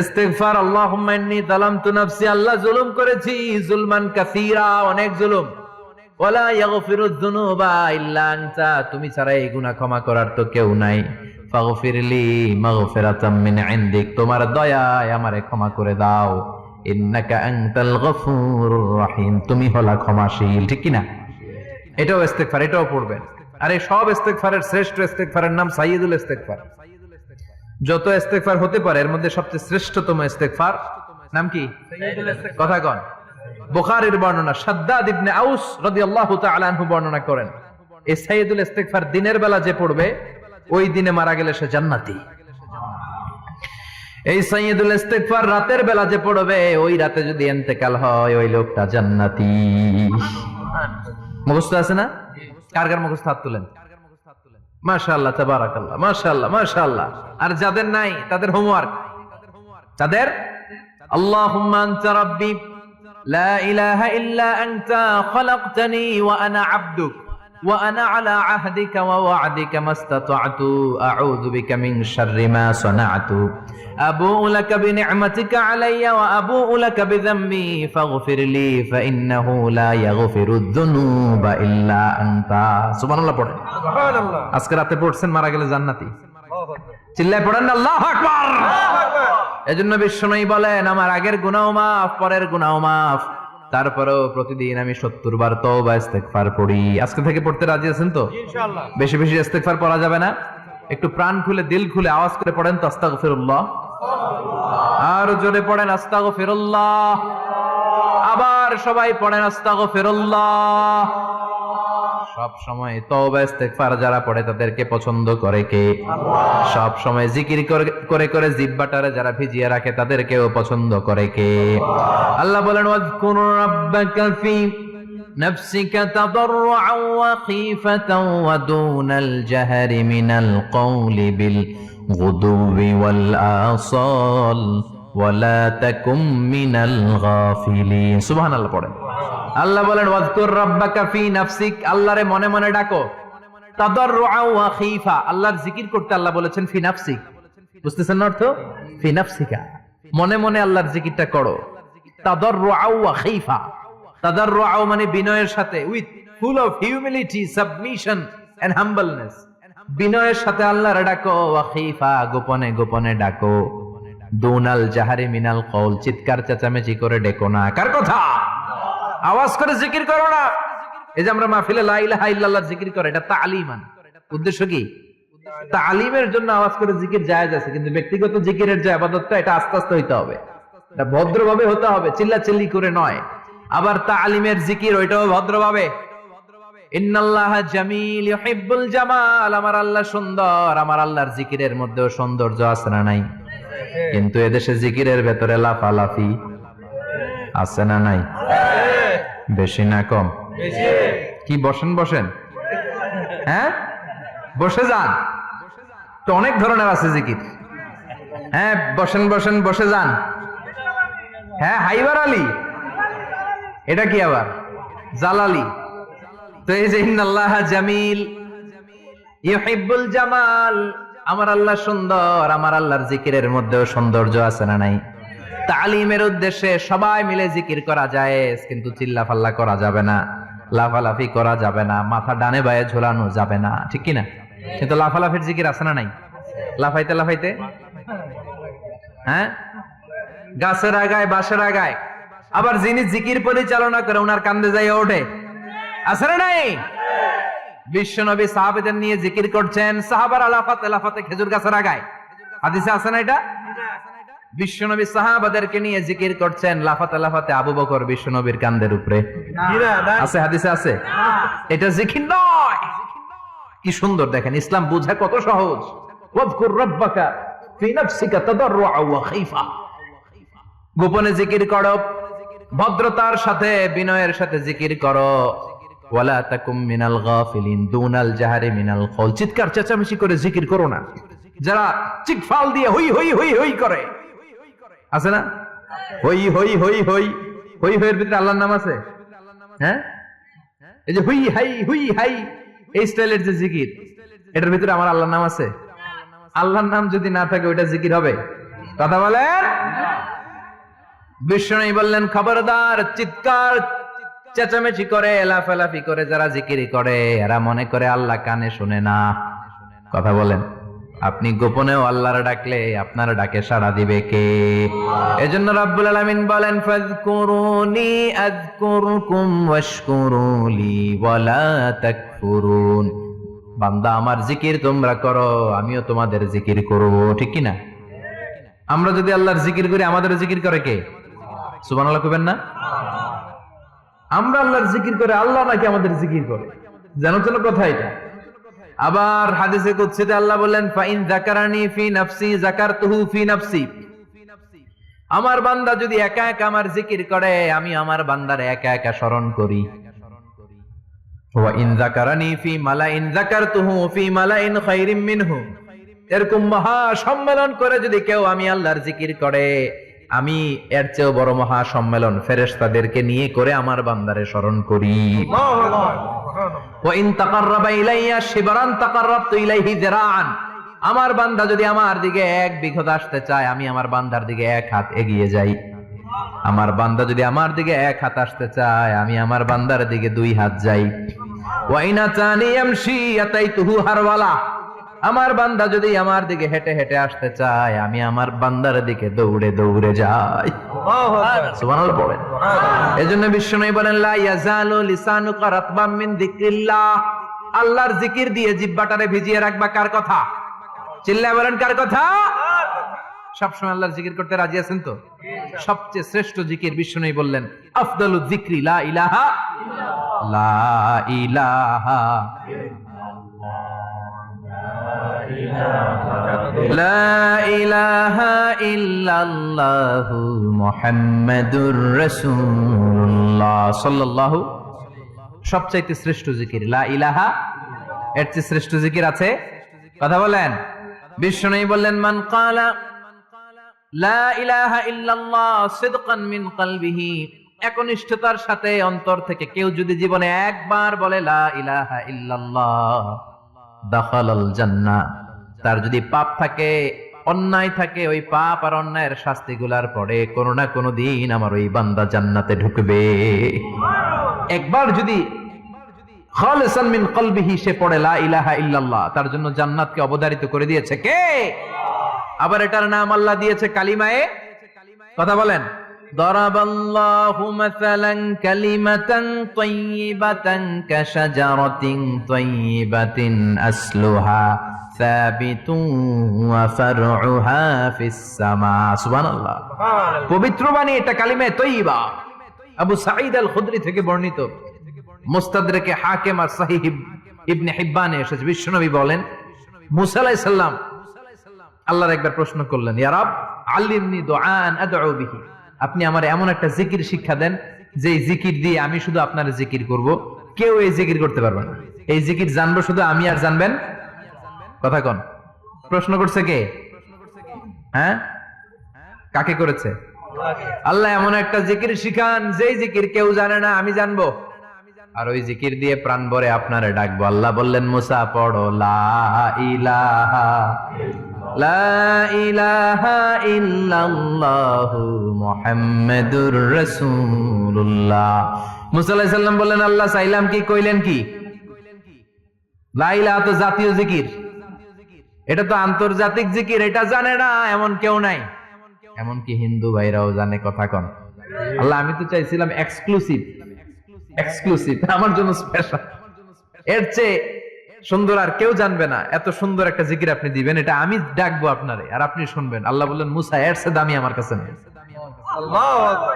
ইস্তেগফার। আল্লাহুম্মা ইন্নী যালামতু নাফসি, আল্লাহ জুলুম করেছি, যুলমান কাসীরা, অনেক জুলুম, ওয়ালা ইয়াগফিরুয যুনুবা ইল্লা আনতা, তুমি ছাড়া এই গুনাহ ক্ষমা করার তো কেউ নাই, ফাগফিরলি মাগফিরাতাম মিন ইনদিক, তোমার দয়ায় আমারে ক্ষমা করে দাও, ইন্নাকা আনতাল গফুরুর রহিম, তুমি হলা ক্ষমাশীল। ঠিক কি না? এটাও ইস্তেগফার, এটাও পড়বেন। আর এই সব ইস্তেগফারের শ্রেষ্ঠ ইস্তেগফারের নাম সাইয়্যিদুল ইস্তেগফার। যত ইস্তেগফার হতে পারে এর মধ্যে সবচেয়ে শ্রেষ্ঠতম ইস্তেগফার নাম কি? সাইয়্যিদুল ইস্তেগফার। কথা কন। বুখারীর বর্ণনা, শাদ্দাদ ইবনে আউস রাদিয়াল্লাহু তাআলা আনহু বর্ণনা করেন, এই সাইয়্যিদুল ইস্তেগফার দিনের বেলা যে পড়বে ওই দিনে মারা গেলে সে জান্নাতি। এই সাইয়্যিদুল ইস্তেগফার রাতের বেলা যে পড়বে ওই রাতে যদি ইন্তেকাল হয় ওই লোকটা জান্নাতি। মুখস্থ আছে না? কার কার মুখস্থ? হাত তুলেন। মাশাআল্লাহ, তাবারাকাল্লাহ, মাশাআল্লাহ, মাশাআল্লাহ। আর যাদের নাই তাদের হোমওয়ার্ক, তাদের আল্লাহুম্মা আনতা রাব্বি লা ইলাহা ইল্লা আনতা খালাকতানি ওয়া আনা আবদুক ওয়া আনা আলা আহদিকা ওয়া ওয়া'দিকা মাস্তাতা'তু আউযু বিকা মিন শাররি মা সানা'তু আবু'ু লাকা বিনি'মাতিকা আলাইয়া ওয়া আবু'ু লাকা বিযামবি ফাগফিরলি ফাইন্নাহু লা ইয়াগফিরুয যুনুবা ইল্লা আনতা। সুবহানাল্লাহ পড়েন। সুবহানাল্লাহ। আজকে রাতে পড়ছেন, মারা গেলে জান্নাতি। চিল্লায় পড়েন আল্লাহু আকবার। এজন্য বিশ্বনবী বলেন, আমার আগের গুনাহ মাফ, পরের গুনাহ মাফ, তারপরেও প্রতিদিন আমি 70 বার তওবা ইস্তেগফার পড়ি। আজকে থেকে পড়তে রাজি আছেন তো? ইনশাআল্লাহ। বেশি বেশি ইস্তেগফার পড়া যাবে না? একটু প্রাণ খুলে, দিল খুলে আওয়াজ করে পড়েন তো আস্তাগফিরুল্লাহ। আর জোরে পড়েন আস্তাগফিরুল্লাহ। আবার সবাই পড়েন আস্তাগফিরুল্লাহ। সব সময় তওবা ইস্তেগফার যারা পড়ে তাদেরকে পছন্দ করে কে? সব সময় জিকির করে করে জিহ্বাটারে যারা ভিজিয়ে রাখে তাদেরকেও পছন্দ করে কে? আল্লাহ বলেন ওয়াজকুর রাব্বাকা ফি নাফসিকা তাদাররুআন ওয়া খীফাতান ওয়া দুনাল জাহরি মিনাল কওলি বিল গুদুবি ওয়াল আসাল ওয়া লা তাকুম মিনাল গাফিলিন। সুবহানাল্লাহ পড়েন। আল্লাহ বলেন ওয়াজকুর রাব্বাকা ফি নাফসিক, আল্লাহরে মনে মনে ডাকো। তাদাররুআন ওয়া খীফা, আল্লাহর জিকির করতে আল্লাহ বলেছেন ফি নাফসিক। বুঝতেছেন না অর্থ? ফি নাফসিকা, মনে মনে আল্লাহর জিকিরটা করো। তাদাররুআন ওয়া খীফা, তাদাররুআন মানে বিনয়ের সাথে, with full of humility, submission and humbleness. বিনয়ের সাথে আল্লাহরে ডাকো। ওয়া খীফা, গোপনে গোপনে ডাকো। দুনাল জাহারি মিনাল কওল, চিৎকার চেঁচামেচি করে ডেকো না। কার কথা? আওয়াজ করে জিকির করো না। এই যে আমরা মাহফিলে লা ইলাহা ইল্লাল্লাহ জিকির করে, এটা তালিমান। উদ্দেশ্য কি? তালিমের জন্য আওয়াজ করে জিকির জায়েজ আছে, কিন্তু ব্যক্তিগত জিকিরের যে ইবাদতটা, এটা আস্তে আস্তে হইতে হবে, এটা ভদ্রভাবে হতে হবে, চিল্লাচিল্লি করে নয়। আবার তালিমের জিকির ওইটাও ভদ্রভাবে। ইন্নাল্লাহা জামিল ইউহিব্বুল জামাল, আমার আল্লাহ সুন্দর, আমার আল্লাহর জিকিরের মধ্যেও সৌন্দর্য আছে না নাই? কিন্তু এদেশে জিকিরের ভেতরে লাফালাফি আছে না নাই? বেশি না কম? কি বসেন বসেন, হ্যাঁ বসে যান তো, অনেক ধরনের আছে জিকির। হ্যাঁ বসেন বসেন, বসে যান। হ্যাঁ হাইবার আলী, এটা কি আবার জালালি? তো এই যে ইন্নাল্লাহা জামিল ইউহিব্বুল জামাল, আমার আল্লাহ সুন্দর, আমার আল্লাহর জিকিরের মধ্যেও সৌন্দর্য আছে না নাই? তালিমের উদ্দেশ্যে সবাই মিলে জিকির করা যায়, কিন্তু চিল্লাফাল্লা করা যাবে না, লাফালাফি করা যাবে না, মাথা ডানে বায়ে ঝোলানো যাবে না, ঠিক কিনা? কিন্তু লাফালাফির জিকির আছে না নাই? লাফাইতে লাফাইতে, হ্যাঁ গাছের আগায় বাঁশের আগায়। আবার যিনি জিকির পরিচালনা করে ওনার কান্দে যাই ওঠে, আছে না নাই? বিশ্বনবী সাহাবাদের নিয়ে জিকির করছেন, সাহাবারা লাফাতে লাফাতে খেজুর গাছের আগায়। হাদিসে আছে না এটা? বিশ্বনবী সাহাবাদেরকে নিয়ে জিকির করছেন, লাফাতে লাফাতে আবু বকর বিশ্বনবীর কান্দের উপরে। আছে হাদিসে আছে? এটা জিকির নয়। কি সুন্দর দেখেন, ইসলাম বুঝা কত সহজ। ওয়াজকুর রাব্বাকা ফি নাফসিকা তাদাররুআন ওয়া খীফা, গোপনে জিকির করো, ভদ্রতার সাথে বিনয়ের সাথে জিকির করো। ওয়ালা তাকুম মিনাল গাফিলিন, দুনাল জাহারি মিনাল কওল, চিৎকার চেঁচামেচি করে জিকির করো না। যারা চিকফাল দিয়ে হই হই হই হই করে, আছে না? হই হই হই হই হই হইয়ের ভিতরে আল্লাহর নাম আছে। হ্যাঁ এই যে হুই হাই হুই হাই, এই স্টাইলের যে জিকির, এটার ভিতরে আমার আল্লাহর নাম আছে? আল্লাহর নাম যদি না থাকে ওইটা জিকির হবে? কথা বলেন। বিষ্ণু বললেন খবরদার, চিৎকার চেঁচামেচি করে লাফালাফি করে যারা জিকিরি করে, এরা মনে করে আল্লাহ কানে শুনে না। কথা বলেন। আপনি গোপনেও আল্লাহর ডাকলে আপনার ডাকে সাড়া দিবে কে? এজন্য রাব্বুল আলামিন বলেন ফাযকুরুনি আযকুরকুম ওয়াশকুরুলি ওয়ালা তাকফুরুন। বান্দা আমার জিকির তোমরা করো, আমিও তোমাদের জিকির করব, ঠিক কি না? আমরা যদি আল্লাহর জিকির করি, আমাদের জিকির করে কে? সুবহানাল্লাহ কইবেন না? আমরা আল্লাহর জিকির করে, আল্লাহ নাকি আমাদের জিকির করে? জানো তো কথা এটা। আবার হাদিসে কুদসিতে আল্লাহ বলেন ফাইন যাকারানি ফি নাফসি যাকারতুহু ফি নাফসি, আমার বান্দা যদি একা একা আমার জিকির করে, আমি আমার বান্দারে একা একা স্মরণ করি। ওয়া ইন যাকারানি ফি মালাইন যাকারতুহু ফি মালাইন খায়রিম মিনহু, এরকম মহা সম্মেলন করে যদি কেউ আমি আল্লাহর জিকির করে, আমি এর চেয়েও বড় মহা সম্মেলন ফেরেশতাদেরকে নিয়ে করে আমার বান্দারে স্মরণ করি। ওয়া ইন তাকাররাবা ইলাইয়া শিবরান তাকাররাবতু ইলাইহি যিরাআন, আমার বান্দা যদি আমার দিকে এক বিঘত আসতে চায়, আমি আমার বান্দার দিকে এক হাত এগিয়ে যাই। আমার বান্দা যদি আমার দিকে এক হাত আসতে চায়, আমি আমার বান্দার দিকে দুই হাত যাই। ওয়া ইন আতানি ইয়ামশি আতাইতুহু হারওয়ালা, আমার বান্দা যদি আমার দিকে হেঁটে হেঁটে আসতে চায়, আমি আমার বান্দার দিকে দৌড়ে দৌড়ে যাই। সুবহানাল্লাহ পড়েন। এজন্য বিশ্বনবী বলেন লা ইয়াজালু লিসানুকা রাতবাম মিন যিকরিল্লাহ, আল্লাহর জিকির দিয়ে জিহ্বাটারে ভিজিয়ে রাখবা। কার কথা? চিল্লায় বলেন কার কথা? সবসময় আল্লাহর জিকির করতে রাজি আছেন তো? সবচেয়ে শ্রেষ্ঠ জিকির বিশ্বনবী বললেন আফদালু যিকরি লা ইলাহা লা ইলাহা লা ইলাহা ইল্লাল্লাহু মুহাম্মাদুর রাসূলুল্লাহ সাল্লাল্লাহু। সবচাইতে শ্রেষ্ঠ জিকির লা ইলাহা, এর চেয়ে শ্রেষ্ঠ জিকির আছে? কথা বলেন। বিশ্বনবী বললেন, মান ক্বালা লা ইলাহা ইল্লাল্লাহ সিদকান মিন কলবিহি, একনিষ্ঠতার সাথে অন্তর থেকে কেউ যদি জীবনে একবার বলে লা ইলাহা ইল্লাল্লাহ, দাখালাল জান্নাহ, তার যদি পাপ থাকে, অন্যায় থাকে, ওই পাপ আর অন্যায়ের শাস্তিগুলার পরে কোনো না কোনো দিন আমার ওই বান্দা জান্নাতে ঢুকবে। একবার যদি খালিসান মিন কলবিহি সে পড়ে লা ইলাহা ইল্লাল্লাহ, তার জন্য জান্নাতকে অবধারিত করে দিয়েছে কে? আবার এটার নাম আল্লাহ দিয়েছে কালিমায়ে, কথা বলেন, দরাবাল্লাহু মাসালান কালিমাতান তাইয়িবাতান কাশাজারাতিন তাইয়িবাতিন আসলুহা সাবিতুন ওয়া ফারউহা ফিস সামা। সুবহানাল্লাহ। পবিত্র বাণী এটা কালিমায়ে তাইয়িবা। আবু সাঈদ আল খুদরি থেকে বর্ণিত, মুস্তাদরাকে হাকিম আর সহিহ ইবনে হিব্বানে এসেছে, বিশ্বনবী বলেন, মুসা আলাইহিস সালাম আল্লাহর একবার প্রশ্ন করলেন, ইয়া রাব আল্লিমনি দুআন আদউ বিহি, আপনি আমার এমন একটা জিকির শিক্ষা দেন যে জিকির দিয়ে আমি শুধু আপনার জিকির করব, কেউ এই জিকির করতে পারবে না, এই জিকির জানবো শুধু আমি আর জানবেন। কথা কোন? প্রশ্ন করছে কে? হ্যাঁ, কাকে করেছে? আল্লাহ এমন একটা জিকির শিখান যেই জিকির কেউ জানে না, আমি জানবো, আর ওই জিকির দিয়ে প্রাণ ভরে আপনারে ডাকবো। আল্লাহ বললেন, মুসা পড়ো লা ইলাহা ইল্লাল্লাহু মুহাম্মাদুর রাসূলুল্লাহ। মুসা আলাইহিস সালাম বললেন, আল্লাহ চাইলাম কি, কইলেন কি? লা ইলাহা তো জাতীয় জিকির, এটা তো আন্তর্জাতিক জিকির, এটা জানে না এমন কেউ নাই, এমনকি হিন্দু ভাইরাও জানে। কথা কন। আল্লাহ আমি তো চাইছিলাম এক্সক্লুসিভ, আমার জন্য স্পেশাল, এর চেয়ে সুন্দর আর কেউ জানবে না, এত সুন্দর একটা জিকির আপনি দিবেন, এটা আমি ডাকবো আপনারে আর আপনি শুনবেন। আল্লাহ বললেন, মুসা এর চেয়ে দামি আমার কাছে নেই। আল্লাহু আকবার।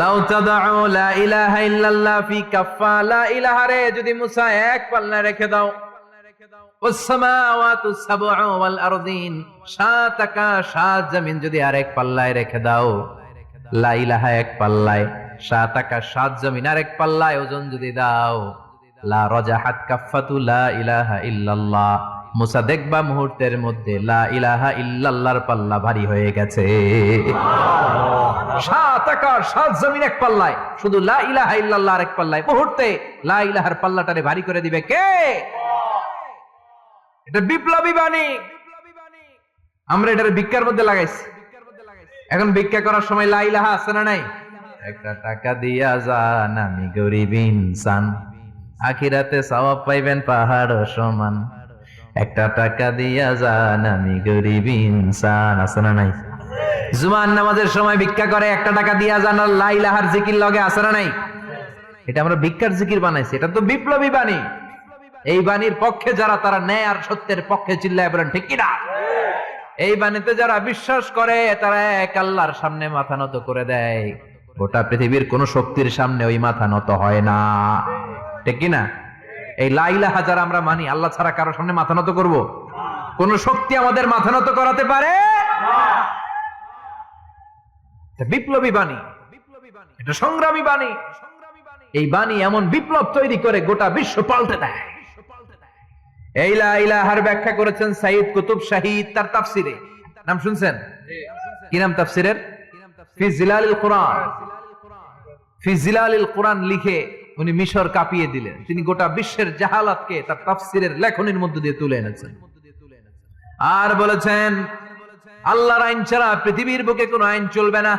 লাউ তাদউ লা ইলাহা ইল্লাল্লাহ ফি কাফা, লা ইলাহা রে যদি মুসা এক পাল্লায় রেখে দাও, ওয়াস সামাওয়াতু সাবউ ওয়াল আরদিন, সাত আকাশ সাত জমিন যদি আরেক পাল্লায় রেখে দাও, লা ইলাহা এক পাল্লায়, সাত আকাশ সাত জমিন আরেক পাল্লায় ওজন যদি দাও, লা রাজাহাত কাফাতু লা ইলাহা ইল্লাল্লাহ, মুসা দেখবা মুহূর্তের মধ্যে লা ইলাহা ইল্লাল্লাহর পাল্লা ভারী হয়ে গেছে। সাত আকাশ সাত জমিন এক পাল্লায়, শুধু লা ইলাহা ইল্লাল্লাহ আরেক পাল্লায়, মুহূর্তে লা ইলাহার পাল্লাটারে ভারী করে দিবে কে? এটা বিপ্লবী বাণী। আমরা এটার ভিক্ষার মধ্যে লাগাইছি। এখন ভিক্ষা করার সময় লা ইলাহা আছে না নাই? একটা টাকা দিয়া যান, আমি গরিব ইনসান, আখিরাতে সওয়াব পাইবেন পাহাড় সমান। একটা টাকা দিয়া যান, আমি গরিব ইনসান, আছে না নাই? জুমার নামাজের সময় ভিক্ষা করে, একটা টাকা দিয়া যান, আর লা ইলাহার জিকির লগে, আছে না নাই? এটা আমরা ভিক্ষার জিকির বানাইছি, এটা তো বিপ্লবী বাণী। এই বাণীর পক্ষে যারা, তারা ন্যায় আর সত্যের পক্ষে চিল্লায় বলেন ঠিক কিনা? এই বাণীতে যারা বিশ্বাস করে, তারা এক আল্লাহর সামনে মাথা নত করে দেয়, গোটা পৃথিবীর কোন শক্তির সামনে ওই মাথা নত হয় না, ঠিক কিনা? এই লা ইলাহা যারা আমরা মানি, আল্লাহ ছাড়া কারো সামনে মাথা নত করব? কোন শক্তি আমাদের মাথা নত করাতে পারে? বিপ্লবী বাণী, এটা সংগ্রামী বাণী। এই বাণী এমন বিপ্লব তৈরি করে গোটা বিশ্ব পাল্টে দেয়। এই লা ইলাহার ব্যাখ্যা করেছেন সাইয়্যিদ কুতুব শাহীদ তার তাফসিরে, নাম শুনছেন? কি নাম তাফসিরের? ফি জিলালিল কুরআন। ফি জিলালিল কুরআন লিখে উনি মিশর কাঁপিয়ে দিলেন। তিনি গোটা বিশ্বের জাহালাতকে তার তাফসিরের লেখনীর মধ্যে দিয়ে তুলে এনেছেন। আর বলেছেন, আল্লাহর আইন ছাড়া পৃথিবীর বুকে কোনো আইন চলবে না।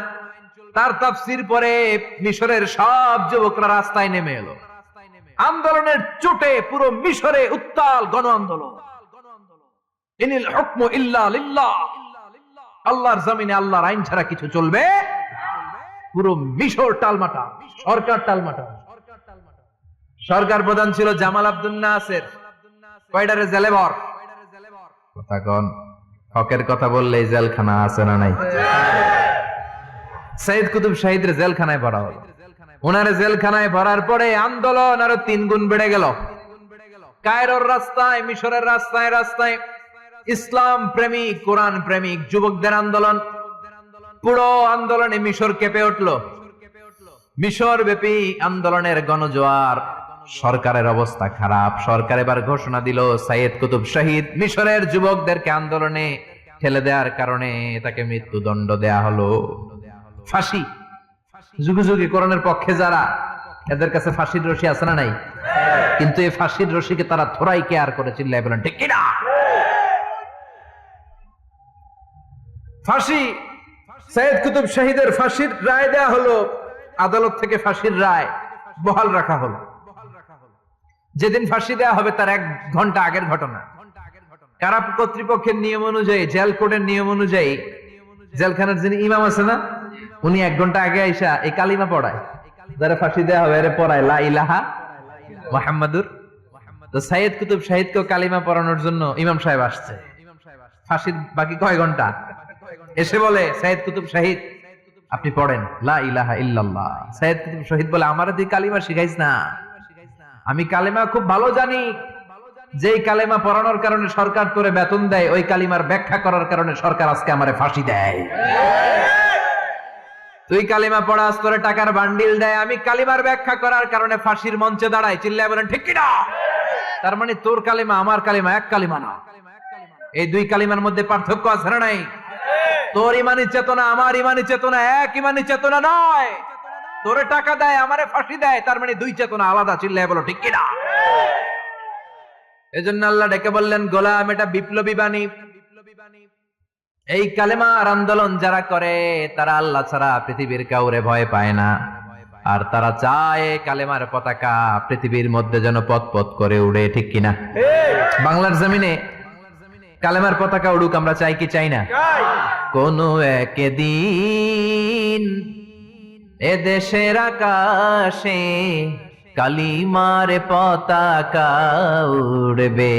তার তাফসির পরে মিশরের সব যুবকরা রাস্তায় নেমে এলো। আন্দোলনের চোটে পুরো মিশরে উত্তাল গণ আন্দোলন। ইনিল হুকমু ইল্লা লিল্লাহ, আল্লাহর জমিনে আল্লাহর আইন ছাড়া কিছু চলবে? পুরো মিশর টালমাটা, সরকার টালমাটা। সরকার প্রধান ছিল জামাল আব্দুল নাসের। কয়টারে জেলে ভর? কথা কোন? হকের কথা বললে জেলখানা আছে না নাই? সাইয়্যিদ কুতুব শাহীদের জেলখানায় ভরা হলো। ওনারে জেলখানায় ভরার পরে আন্দোলন আরো 3 গুণ বেড়ে গেল। কায়রোর রাস্তায়, মিশরের রাস্তায় রাস্তায় ইসলাম প্রেমিক, কোরআন প্রেমিক যুবকদের আন্দোলন। পুরো আন্দোলনে মিশর কেঁপে উঠল। মিশর ব্যাপী আন্দোলনের গণজোয়ার। সরকারের অবস্থা খারাপ। সরকার এবার ঘোষণা দিল সাইয়েদ কুতুব শহীদ মিশরের যুবকদেরকে আন্দোলনে ঠেলে দেওয়ার কারণে তাকে মৃত্যুদণ্ড দেয়া হলো, ফাঁসি। যুগে যুগে কোরআনের পক্ষে যারা, এদের কাছে ফাঁসির রশি আছে না নাই? কিন্তু এই ফাঁসির রশিকে তারা থোড়াই কেয়ার করে, চিল্লায় বলেন ঠিক কিনা? ফাঁসি, সাইয়েদ কুতুব শহীদের ফাঁসির রায় দেয়া হলো। আদালত থেকে ফাঁসির রায় বহাল রাখা হলো। যেদিন ফাঁসি দেয়া হবে তার 1 ঘন্টা আগের ঘটনা। কারা কর্তৃপক্ষের নিয়ম অনুযায়ী, জেল কোডের নিয়ম অনুযায়ী জেলখানার যিনি ইমাম আছে না, উনি 1 ঘন্টা আগে আইসা এই কালিমা পড়ায়, যারা ফাঁসি দেয়া হবে এর পড়ায় লা ইলাহা মুহাম্মাদুর। তো সাইয়েদ কুতুব শহীদকে কালিমা পড়ানোর জন্য ইমাম সাহেব আসছে। ফাঁসির বাকি কয় ঘন্টা, এসে বলে সাইয়েদ কুতুব শহীদ আপনি পড়েন লা ইলাহা ইল্লাল্লাহ। সাইয়েদ কুতুব শহীদ বলে আমারে তুই কালিমা শিখাইস না, আমি কালিমা খুব ভালো জানি। যেই কালিমা পড়ানোর কারণে সরকার তোরে বেতন দেয়, ওই কালিমার ব্যাখ্যা করার কারণে সরকার আজকে আমারে ফাঁসি দেয়। তুই কালিমা পড়াস, তোরে টাকার বান্ডিল দেয়, আমি কালিমার ব্যাখ্যা করার কারণে ফাঁসির মঞ্চে দাঁড়াই। চিল্লায় বলেন ঠিক কিনা? তার মানে তোর কালিমা আমার কালিমা এক কালিমা না। এই 2 কালিমার মধ্যে পার্থক্য আছে না নাই? তোর ইমানি চেতনা আমার ইমানি চেতনা এক ইমানি চেতনা নয়। তোরে টাকা দেয়, আমারে ফাঁসি দেয়, তার মানে 2 চেতনা আলাদা। চিল্লায় বলো ঠিক কিনা? এজন্য আল্লাহ ডেকে বললেন গোলাম, এটা বিপ্লবী বাণী। এই কালেমার আন্দোলন যারা করে তারা আল্লাহ ছাড়া পৃথিবীর কাউরে ভয় পায় না। আর তারা চায় কালেমার পতাকা পৃথিবীর মধ্যে যেন পথ পথ করে উড়ে, ঠিক কিনা? বাংলার জমিনে কালেমার পতাকা উড়ুক, আমরা চাই কি চাই না? কোন একদিন এ দেশের আকাশে কালিমার পতাকা উড়বে,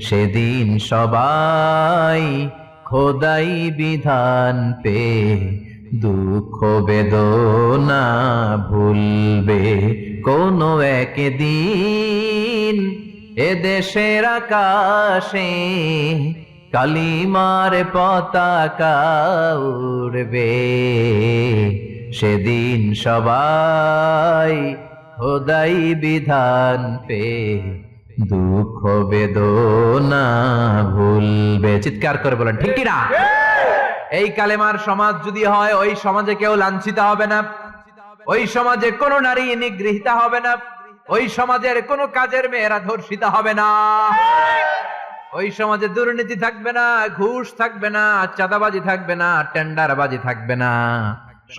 সেদিন সবাই খোদাই বিধান পে দুঃখ বেদনা ভুলবে। কোন একদিন এ দেশের আকাশে কালিমার পতাকা উড়বে, সেদিন সবাই খোদাই বিধান পে দুঃখ বেদনা ভুলবে। চিৎকার করে বলেন ঠিক কিনা? এই কালেমার সমাজ যদি হয়, ওই সমাজে কেউ লাঞ্ছিত হবে না, ওই সমাজে কোনো নারী নিগৃহীত হবে না, ওই সমাজের কোনো কাজের মেয়েরা ধর্ষিত হবে না, ওই সমাজে দুর্নীতি থাকবে না, ঘুষ থাকবে না, চাঁদাবাজি থাকবে না, টেন্ডারবাজি থাকবে না।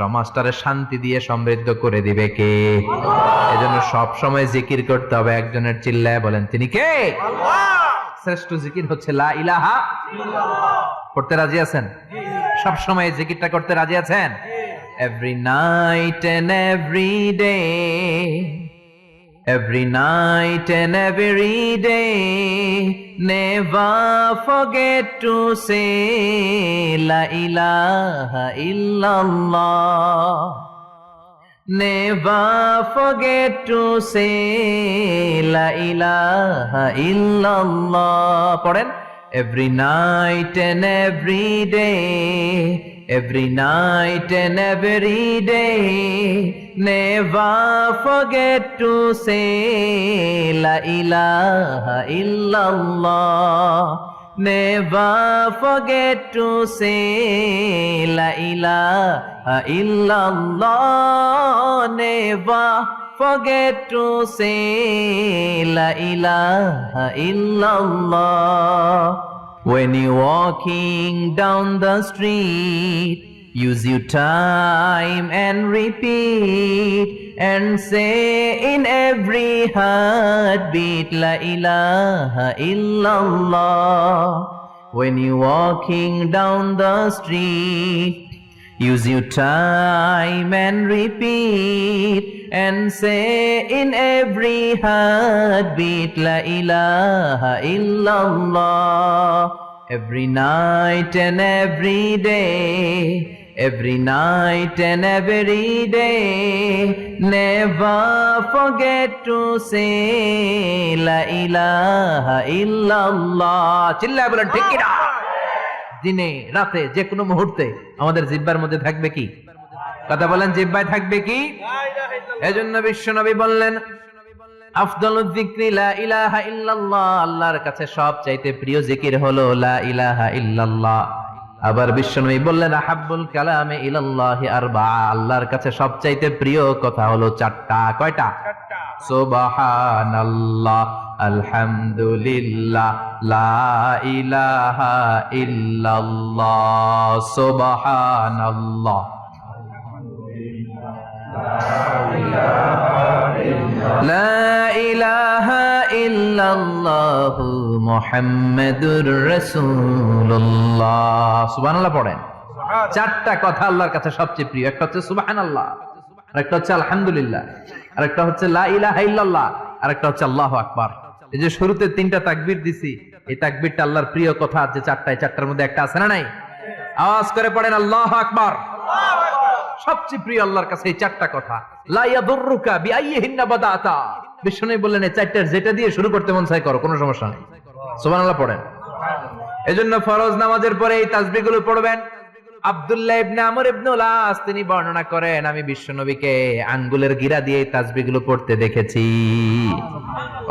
সমাজটারে শান্তি দিয়ে সমৃদ্ধ করে দিবে কে? এজন্য সব সময় জিকির করতে হবে একজনের। চিল্লায় বলেন তিনি কে? আল্লাহ। শ্রেষ্ঠ জিকির হচ্ছে লা ইলাহা ইল্লাল্লাহ। করতে রাজি আছেন? সব সময় জিকিরটা করতে রাজি আছেন? Every night and every day, every night and every day, never forget to say la ilaha illallah. Never forget to say la ilaha illallah. পড়েন every night and every day, every night and every day, never forget to say la ilaha illallah. Never forget to say la ilaha illallah. Never forget to say la ilaha illallah. When you're walking down the street, use your time and repeat and say in every heartbeat la ilaha illallah. When you're walking down the street, use your time and repeat and say in every heartbeat la ilaha illallah. Every night and every day, every night and every day. Never forget to say la ilaha illallah. চিল্লায় বলেন ঠিক কি না? দিনে রাতে যে কোনো মুহূর্তে আমাদের জিহ্বার মধ্যে থাকবে কি? কথা বলেন, জিহ্বায় থাকবে কি? এজন্য বিশ্বনবী বললেন আফদালুয যিকরি লা ইলাহা ইল্লাল্লাহ, আল্লাহর কাছে সবচাইতে প্রিয় জিকির হলো লা ইলাহা ইল্লাল্লাহ। আবার বিশ্বনবী বললেন আহাব্বুল কালামে ইলাল্লাহি আরবাআ, আল্লাহর কাছে সবচাইতে প্রিয় কথা হলো চারটা। কয়টা? সুবহানাল্লাহ, আলহামদুলিল্লাহ, লা ইলাহা ইল্লাল্লাহ। সুবহানাল্লাহ, লা ইলাহা ইল্লাল্লাহ, মুহাম্মাদুর রাসূলুল্লাহ। সুবহানাল্লাহ পড়েন। চারটা কথা আল্লাহর কাছে সবচেয়ে প্রিয়। একটা হচ্ছে সুবহানাল্লাহ, আরেকটা হচ্ছে আলহামদুলিল্লাহ, আরেকটা হচ্ছে লা ইলাহা ইল্লাল্লাহ, আরেকটা হচ্ছে আল্লাহু আকবার। এই যে শুরুতে তিনটা তাকবীর দিছি, এই তাকবীরটা আল্লাহর প্রিয় কথা আছে চারটায়, চারটার মধ্যে একটা আছে না নাই? আওয়াজ করে পড়েন আল্লাহু আকবার। সবচেয়ে প্রিয় আল্লাহর কাছে এই চারটা কথা। লা ইয়াদুররুকা বিআইয়িহিন্না বাদাতা, বিষ্ণু বললেন এই চারটার যেটা দিয়ে শুরু করতে মন চায় করো, কোনো সমস্যা নেই। সুবহানাল্লাহ পড়েন। এজন্য ফরজ নামাজের পরে এই তাসবিহগুলো পড়বেন। আব্দুল্লাহ ইবনে আমর ইবনে উলাস তিনি বর্ণনা করেন, আমি বিশ্বনবীকে আঙ্গুলের গিরা দিয়ে এই তাসবিহগুলো পড়তে দেখেছি।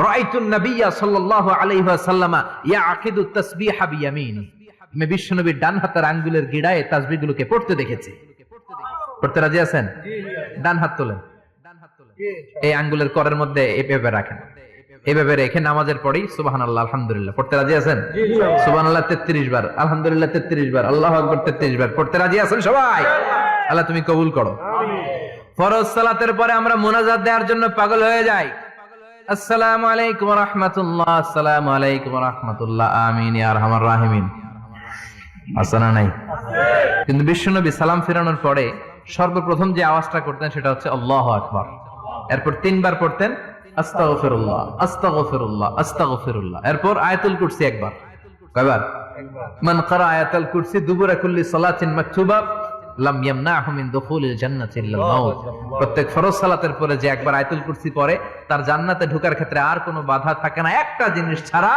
রাআইতুন নাবিয়্যা সাল্লাল্লাহু আলাইহি ওয়াসাল্লাম ইয়াকিদু তাসবিহা বিয়ামিনি, আমি বিশ্বনবীর ডান হাতের আঙ্গুলের গিরায় তাসবিহগুলোকে পড়তে দেখেছি। পড়তে রাজি আছেন? ডান হাত তোলেন, এই আঙ্গুলের করের মধ্যে এভাবে রাখেন, এভাবে রেখে নামাজের পরেই সুবহানাল্লাহ আলহামদুলিল্লাহ পড়তে রাজি আছেন? সুবহানাল্লাহ 33 বার, আলহামদুলিল্লাহ 33 বার, আল্লাহু আকবার 33 বার। পড়তে রাজি আছেন সবাই? আল্লাহ তুমি কবুল করো। ফরজ সালাতের পরে আমরা মুনাজাত দেওয়ার জন্য পাগল হয়ে যাই। আসসালামু আলাইকুম ওয়া রাহমাতুল্লাহ, আসসালামু আলাইকুম ওয়া রাহমাতুল্লাহ, আমিন ইয়া আরহামার রাহিমিন। আসনা নাই? কিন্তু বিশ্বনবী সালাম ফেরানোর পরে সর্বপ্রথম যে আওয়াজটা করতেন সেটা হচ্ছে আল্লাহু আকবার। এরপর 3 বার পড়তেন আস্তাগফিরুল্লাহ, আস্তাগফিরুল্লাহ, আস্তাগফিরুল্লাহ। এরপর আয়াতুল কুরসি একবার। কয়বার? মান ক্বারা আয়াতুল কুরসি দুবুরা কুল্লি সালাতিন মাকতুবা লাম ইয়ামনাহু মিন দুখুলিল জান্নাতি ইল্লাল মাউত। প্রত্যেক ফরজ সালাতের পরে যে একবার আয়াতুল কুরসি পড়ে তার জান্নাতে ঢোকার ক্ষেত্রে আর কোনো বাধা থাকে না, একটা জিনিস ছাড়া,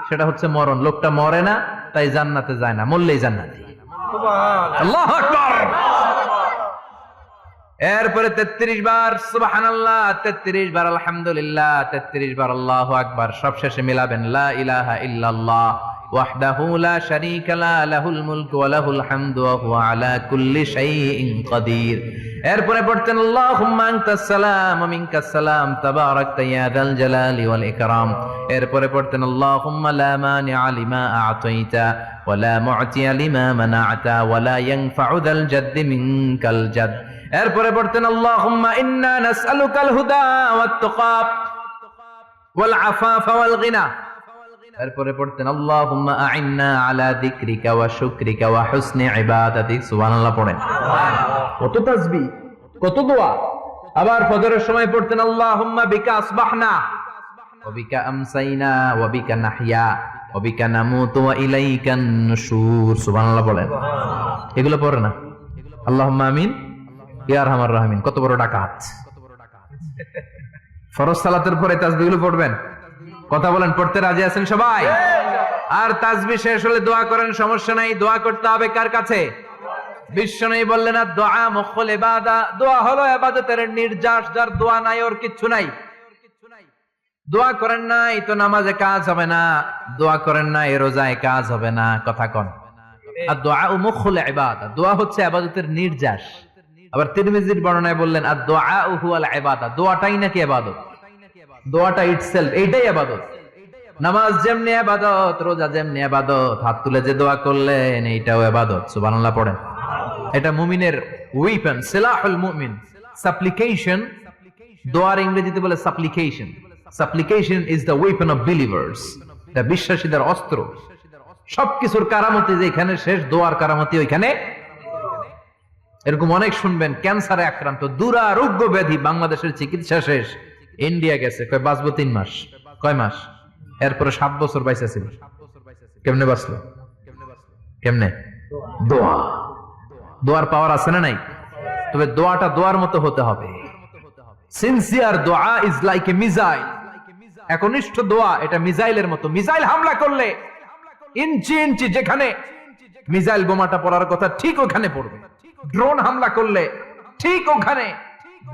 সেটা হচ্ছে মরণ। লোকটা মরে না তাই জান্নাতে যায় না, মরলেই জান্নাতি। সুবহানাল্লাহ, আল্লাহু আকবার। এরপরে 33 বার সুবহানাল্লাহ, 33 বার আলহামদুলিল্লাহ, 33 বার আল্লাহু আকবার। সবশেষে মিলাবেন লা ইলাহা ইল্লাল্লাহ ওয়াহদাহু লা শারীকা লা লাহুল মুলকু ওয়া লাহুল হামদু ওয়া হুয়া আলা কুল্লি শাইইন কাদির। এরপরে পড়তেন আল্লাহুম্মা আনতাস সালাম ওয়া মিনকাস সালাম তাবারাকতা ইয়া যাল জালালি ওয়াল ইকরাম। এরপরে পড়তেন আল্লাহুম্মা লা মানিআ লিমা আ'তাইতা ওয়া লা মু'তিয়া লিমা মানা'তা ওয়া লা ইয়ানফা'ু যাল জাদ্দি মিনকাল জাদ। এরপরে পড়তেন আল্লাহুম্মা ইন্না নাসআলুকাল হুদা ওয়াত তুকা ওয়াল আফাফা ওয়াল গিনা। এরপরে পড়তেন আল্লাহুম্মা আ'ইন্না আলা যিকরিকা ওয়া শুকরিকা ওয়া হুসনি ইবাদাতিক। সুবহানাল্লাহ পড়েন। কত তাসবিহ, কত দোয়া। আবার ফজরের সময় পড়তেন আল্লাহুম্মা বিকা আসবাহনা ওয়া বিকা আমসাইনা ওয়া বিকা নাহইয়া ওয়া বিকা নামুতু ওয়া ইলাইকান নুশুর। সুবহানাল্লাহ পড়েন। এগুলো পড়ে না? আল্লাহুম্মা আমিন ইয়া আরহামার রাহিমিন। কত বড় ডাকাত। ফরজ সালাতের পরে তাসবিহগুলো পড়বেন। কথা বলেন, পড়তে রাজি আছেন সবাই? আর তাসবিহ শেষ হলে দোয়া করেন, সমস্যা নাই। দোয়া করতে হবে কার কাছে? বিশ্বনবী বললেন না, দোয়া মুখল ইবাদা, দোয়া হলো ইবাদতের নির্যাস। যার দোয়া নাই ওর কিচ্ছু নাই। দোয়া করেন নাই তো নামাজে কাজ হবে না, দোয়া করেন নাই রোজায় কাজ হবে না। কথা কন। আর দোয়া মুখল ইবাদা, দোয়া হচ্ছে ইবাদতের নির্যাস। আবার তিরমিজির বর্ণনায় বললেন আর দোয়া হুয়াল ইবাদা, দোয়াটাই নাকি ইবাদত। দোয়াটা ইটসেলফ, এইটাই ইবাদত। নামাজ যেমনি ইবাদত, রোজা যেমনি ইবাদত, হাত তুলে যে দোয়া করলেন এইটাও ইবাদত। সুবহানাল্লাহ পড়েন। এটা মুমিনের ওয়েপন, সিলাহুল মুমিন। সাপ্লিকেশন, দোয়ার ইংরেজিতে বলে সাপ্লিকেশন। সাপ্লিকেশন is the weapon of believers. এটা বিশ্বাসীদের অস্ত্র। সবকিছুর কারামতি যেখানে শেষ, দোয়ার কারামতি ওইখানে। এরকম অনেক শুনবেন, ক্যান্সারে আক্রান্ত, দুরারোগ্য ব্যাধি, বাংলাদেশের চিকিৎসা শেষ, ইন্ডিয়া গেছে, কয় বাঁচবো 3 মাস। কয় মাস? এরপরে 7 বছর বাইসা ছিল। কেমনে বাঁচলো? কেমনে? দোয়া। দোয়ার পাওয়ার আছে না নাই? তবে দোয়াটা দোয়ার মতো হতে হবে। সিনসিয়ার দোয়া ইজ লাইক এ মিসাইল। একনিষ্ঠ দোয়া এটা মিসাইলের মতো। মিসাইল হামলা করলে ইঞ্চি ইঞ্চি যেখানে মিসাইল বোমাটা পড়ার কথা ঠিক ওখানে পড়বে। ড্রোন হামলা করলে ঠিক ওখানে,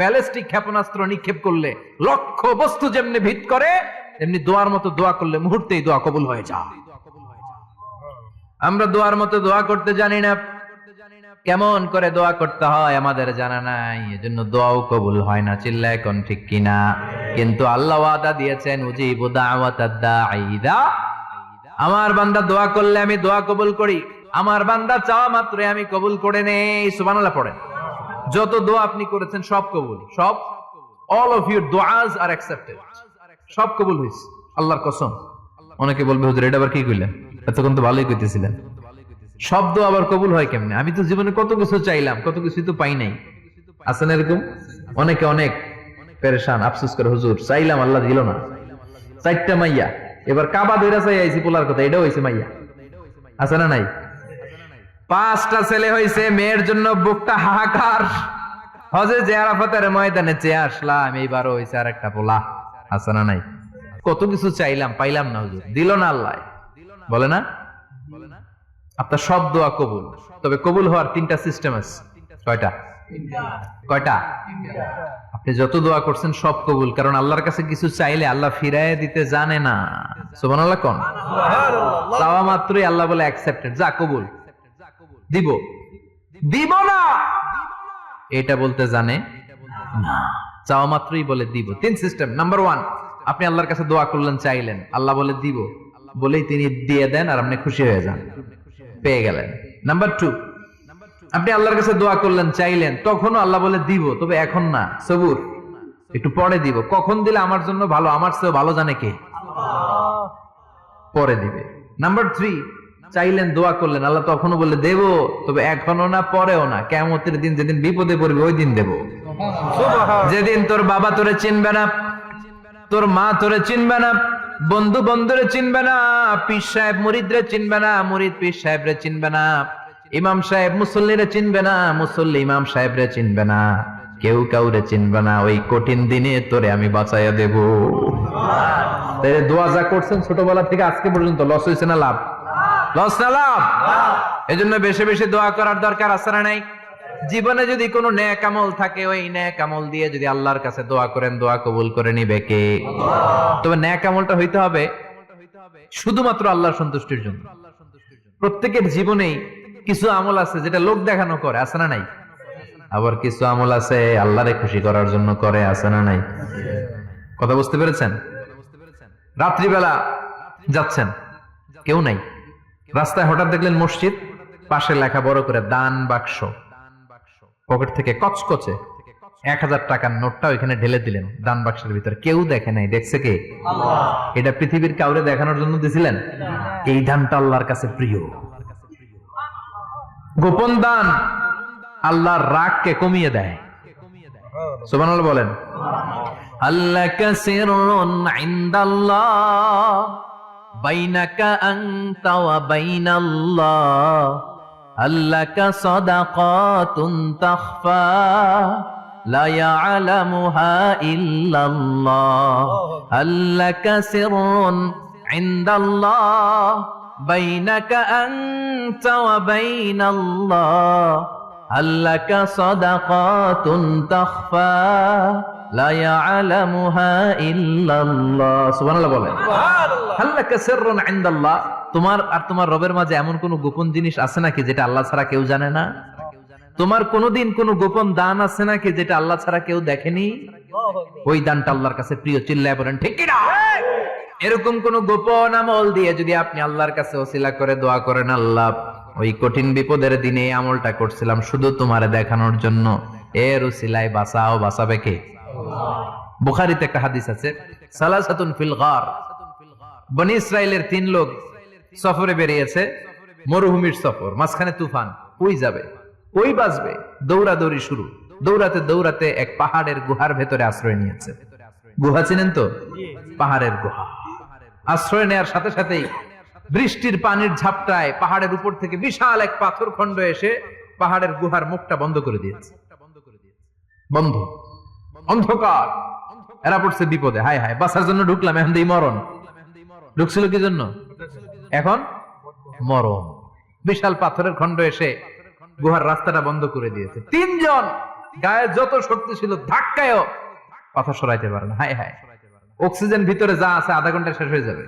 ব্যালিস্টিক ক্ষেপণাস্ত্র নিক্ষেপ করলে লক্ষ্য বস্তু যেমনি ভিত করে, তেমনি দোয়ার মতো দোয়া করলে মুহূর্তেই দোয়া কবুল হয়ে যায়। আমরা দোয়ার মতো দোয়া করতে জানি না, কেমন করে দোয়া করতে হয় আমাদের জানা নাই, এজন্য দোয়াও কবুল হয় না। চিল্লায় কোন ঠিক কিনা? কিন্তু আল্লাহ ওয়াদা দিয়েছেন, উজিবু দাওয়াতাদ দাঈ ইযা, আমার বান্দা দোয়া করলে আমি দোয়া কবুল করি, আমার বান্দা চাওয়া মাত্রই আমি কবুল করে নেই। সুবহানাল্লাহ পড়েন। যত দোয়া আপনি করেছেন সব কবুল, সব, অল অফ ইউর দুআস আর অ্যাকসেপ্টেড, সব কবুল হয়েছে আল্লাহর কসম। অনেকে বলবে হুজুর এটা আবার কি কইলেন, এতক্ষণ তো ভালোই কইতেছিলেন। সব দোয়া আবার কবুল হয় কেমনে? আমি তো জীবনে কত কিছু চাইলাম, কত কিছু তো পাই নাই। আছেন এরকম অনেকে, অনেক পেরেশান, আফসোস করে হুজুর চাইলাম আল্লাহ দিল না। 4টা মাইয়া, এবার কাবা ধইরা চাই আইছি পোলার কথা, এটাও হইছে মাইয়া। আছে না নাই? 5টা ছেলে হইছে, মেয়ের জন্য বুকটা হাহাকার। হজে যে আরাফাতের ময়দানে চেয়ে আসলাম, এইবারও হইছে আর একটা পোলা। আছে না নাই? কত কিছু চাইলাম, পাইলাম না হুজুর, দিল না আল্লাহ। বলে না আপনার সব দোয়া কবুল, তবে কবুল হওয়ার 3টা সিস্টেম আছে। কয়টা? কয়টা? আপনি যত দোয়া করছেন সব কবুল, কারণ আল্লাহর কাছে কিছু চাইলে আল্লাহ ফিরায় দিতে জানে না। সুবহানাল্লাহ কোন? চাওয়া মাত্রই আল্লাহ বলে অ্যাকসেপ্টেড, যা কবুল, দিব দিব না এটা বলতে জানে না, চাওয়া মাত্রই বলে দিব। 3 সিস্টেম। নাম্বার 1, আপনি আল্লাহর কাছে দোয়া করলেন, চাইলেন, আল্লাহ বলে দিব, বলেই তিনি দিয়ে দেন আর আপনি খুশি হয়ে যান, পেয়ে গেলেন। নাম্বার 2, আপনি আল্লাহর কাছে দোয়া করলেন, চাইলেন, তখনও আল্লাহ বলে দিব, তবে এখন না, সবুর, একটু পরে দিব। কখন দিলে আমার জন্য ভালো, আমার চেয়ে ভালো জানে কে? পরে দিবে। নাম্বার 3, চাইলেন, দোয়া করলেন, আল্লাহ তখনও বলে দেব, তবে এখনো না, পরেও না, কিয়ামতের দিন যেদিন বিপদে পড়বে ওই দিন দেব। যেদিন তোর বাবা তোরে চিনবে না, তোর মা তোরে চিনবে না, বন্ধু বন্ধুরে চিনবে না, পীর সাহেব মুরিদরে চিনবে না, মুরিদ পীর সাহেবরে চিনবে না, ইমাম সাহেব মুসল্লিরে চিনবে না, মুসল্লি ইমাম সাহেবরে চিনবে না, কেউ কাউরে চিনবে না। ওই কঠিন দিনে তোরে আমি বাঁচাইয়া দেব। তাই দোয়া যা করছেন ছোটবেলা থেকে আজকে পর্যন্ত, লস হয়েছে না লাভ? লস না লাভ? এজন্য বেশি বেশি দোয়া করার দরকার আছে না নাই? জীবনে যদি কোনো নেক আমল থাকে, ওই নেক আমল দিয়ে যদি আল্লাহর কাছে দোয়া করেন, দোয়া কবুল করে নিবে কে? তবে নেক আমলটা হইতে হবে শুধুমাত্র আল্লাহর সন্তুষ্টির জন্য। প্রত্যেকের জীবনেই কিছু আমল আছে যেটা লোক দেখানো করে, আছে না নাই? আবার কিছু আমল আছে আল্লাহরে খুশি করার জন্য করে, আছে না নাই? কথা বুঝতে পেরেছেন? রাত্রিবেলা যাচ্ছেন, কেউ নাই, রাস্তায় হঠাৎ দেখলেন মসজিদ, পাশে লেখা বড় করে দান বাক্স, পকেট থেকে কচকচে 1000 টাকার নোটটা ওইখানে ঢেলে দিলেন দান বাক্সের ভিতরে। কেউ দেখে নাই, দেখছে কে? এটা পৃথিবীর কাউরে দেখানোর জন্য দিছিলেন? এই দানটা আল্লাহর কাছে প্রিয়। গোপন দান আল্লাহর রাগকে কমিয়ে দেয়। সুবহানাল্লাহ বলেন। আল্লাকা সিররুন ইনদাল্লাহ বাইনাকা আনতা ওয়া বাইনাল্লাহ, আল্লাকা সাদাকাতুন তাখফা লা ইয়ালামুহা ইল্লাল্লাহ, আল্লাকা সিররুন ইনদাল্লাহ বাইনাকা আনতা ওয়া বাইনাল্লাহ, আল্লাকা সাদাকাতুন তাখফা লা ইয়ালামুহা ইল্লাল্লাহ। সুবহানাল্লাহ বলেন। সুবহানাল্লাহ। আল্লাকা সিররুন ইনদাল্লাহ, তোমার আর তোমার রবের মাঝে এমন কোন গোপন জিনিস আছে নাকি যেটা আল্লাহ ছাড়া কেউ জানে না? তোমার কোনদিন কোন গোপন দান আছে নাকি যেটা আল্লাহ ছাড়া কেউ দেখেনি? ওই দানটা আল্লাহর কাছে প্রিয়। চিল্লায় বলেন ঠিক কি না? এরকম কোন গোপন আমল দিয়ে যদি আপনি আল্লাহর কাছে ওসিলা করে দোয়া করেন, আল্লাহ ওই কঠিন বিপদের দিনে এই আমলটা করছিলাম শুধু তোমারে দেখানোর জন্য, এর ওসিলায় বাঁচাও, বাঁচাবে কে? বুখারীতে একটা হাদিস আছে, সালাসাতুন ফিল গার, বনি ইসরাইলের 3 লোক সফরে বেরিয়েছে, মরুভূমির সফর, মাঝখানে তুফান, ওই যাবে ওই বাঁচবে, দৌড়াদৌড়ি শুরু, দৌড়াতে দৌড়াতে এক পাহাড়ের গুহার ভেতরে আশ্রয় নিয়েছে। গুহা চিনেন তো? পাহাড়ের গুহা। আশ্রয় নেয়ার সাথে সাথেই বৃষ্টির পানির ঝাপটায় পাহাড়ের উপর থেকে বিশাল এক পাথর খন্ড এসে পাহাড়ের গুহার মুখটা বন্ধ করে দিয়েছে, বন্ধ, অন্ধকার। এরা পড়ছে বিপদে, হায় হায় বাঁচার জন্য ঢুকলাম, এখন দিয়ে মরণ। ঢুকছিল কি জন্য? এখন মরণ। বিশাল পাথরের খন্ড এসে গুহার রাস্তাটা বন্ধ করে দিয়েছে। তিনজন গায়ে যত শক্তি ছিল ধাক্কায়ও পাথর সরাইতে পারে না। হায় হায়, অক্সিজেন ভিতরে যা আছে আধা ঘন্টা শেষ হয়ে যাবে।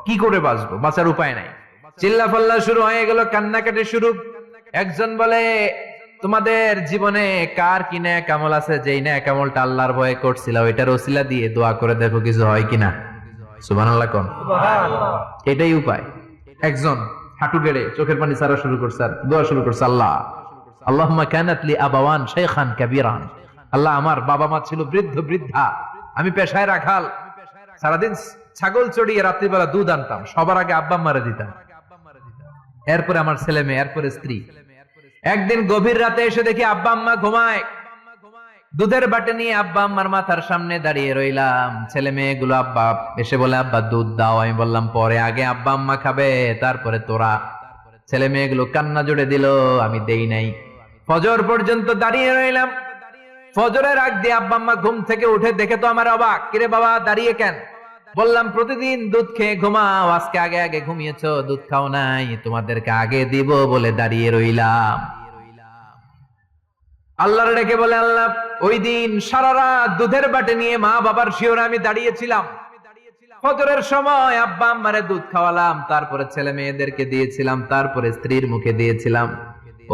কি করে বাঁচবো? বাঁচার উপায় নাই। চিল্লা পাল্লা শুরু হয়ে গেল, কান্নাকাটি শুরু। একজন বলে, তোমাদের জীবনে কার কি নেক আমল আছে, যেই নেক আমলটা আল্লাহর ভয়ে করছিল ওইটার ওসিলা দিয়ে দোয়া করে দেখো কিছু হয় কিনা। সুবহানাল্লাহ কোন? এটাই উপায়। একজন হাঁটু গেড়ে চোখের পানি ছাড়া শুরু করছে আর দোয়া শুরু করছে, আল্লাহ আল্লাহুম্মা কানাত লি আবাওয়ান শাইখান কাবীরান, আল্লাহ আমার বাবা মা ছিল বৃদ্ধ বৃদ্ধা, আমি পেশায় রাখাল, সারাদিন ছাগল চড়িয়ে রাত্রিবেলা দুধ আনতাম, সবার আগে আব্বা আম্মারে দিতাম, এরপরে আমার ছেলে মেয়ে, এরপরে স্ত্রী। একদিন গভীর রাতে এসে দেখি আব্বা আম্মা ঘুমায়, দুধের বাটি নিয়ে আব্বা আম্মার মাথার সামনে দাঁড়িয়ে রইলাম। ছেলে মেয়েগুলো আব্বা এসে বলে, আব্বা দুধ দাও। আমি বললাম পরে, আগে আব্বা আম্মা খাবে তারপরে তোরা। ছেলে মেয়েগুলো কান্না জুড়ে দিল, আমি দেই নাই। ফজর পর্যন্ত দাঁড়িয়ে রইলাম। ফজরের আগ দিয়ে আব্বা আম্মা ঘুম থেকে উঠে দেখে তো আমার অবাক, কিরে বাবা দাঁড়িয়ে কেন? বললাম প্রতিদিন দুধ খেয়ে ঘুমাও, আজকে আগে আগে ঘুমিয়েছো, দুধ খাও নাই, তোমাদেরকে আগে দিব বলে দাঁড়িয়ে রইলাম। আল্লাহর ডেকে বলে, আল্লাহ ওই দিন সারা রাত দুধের বাটি নিয়ে মা বাবার শিওরে আমি দাঁড়িয়েছিলাম, ফজরের সময় আব্বা আম্মারে দুধ খাওয়ালাম, তারপরে ছেলে মেয়েদেরকে দিয়েছিলাম, তারপরে স্ত্রীর মুখে দিয়েছিলাম।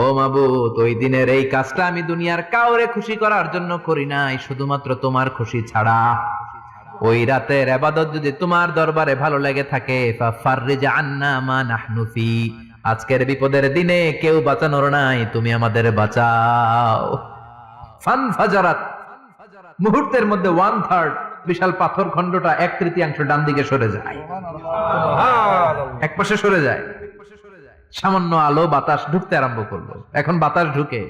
ও মাবুদ, ওই দিনের এই কাজটা আমি দুনিয়ার কাউরে খুশি করার জন্য করি নাই, শুধুমাত্র তোমার খুশি ছাড়া। ওই রাতের ইবাদত যদি তোমার দরবারে ভালো লেগে থাকে, ফাফাররিজ আন্না মা নাহনু ফি, আজকের বিপদের দিনে কেউ বাঁচানোর নাই, তুমি আমাদের বাঁচাও। ফানফাজারাত, মুহূর্তের মধ্যে 1/3 বিশাল পাথর খণ্ডটা 1/3 ডান দিকে সরে যায়, এক পাশে সরে যায়। সামান্য আলো বাতাস ঢুকতে আরম্ভ করলো। এখন বাতাস ঢুকে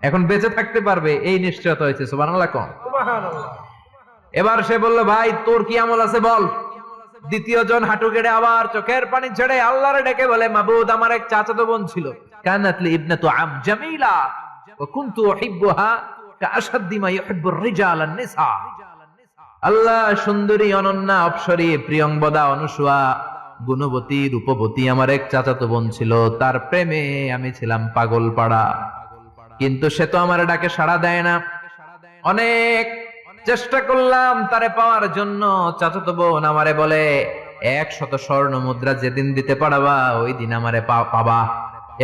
এখন বেঁচে থাকতে পারবে এই নিশ্চয়তা হয়েছে। সুবহানাল্লাহ কোন? এবার সে বলল, ভাই তোর কি আমল আছে বল। দ্বিতীয় জন হাঁটু গেড়ে আবার চোখের পানি ছেড়ে আল্লাহরে ডেকে বলে, মাবুদ আমার এক চাচাতো বোন ছিল, কানাত লি ইবনাতু আম জামিলা ওয়া কুনতু উহিব্বুহা কাআশাদ্দি মা ইউহিব্বুর রিজাল আন-নিসা। আল্লাহ সুন্দরী, অনন্যা, অপ্সরী, প্রিয়ংবদা, অনুসুয়া, গুণবতী, রূপবতী আমার এক চাচাতো বোন ছিল, তার প্রেমে আমি ছিলাম পাগল পাড়া, কিন্তু সে তো আমার ডাকে সাড়া দেয় না। অনেক চেষ্টা করলাম তারে পাওয়ার জন্য। চাচাতো বোন আমারে বলে, 100 স্বর্ণ মুদ্রা যেদিন দিতে পারবা ওই দিন আমারে পাবা।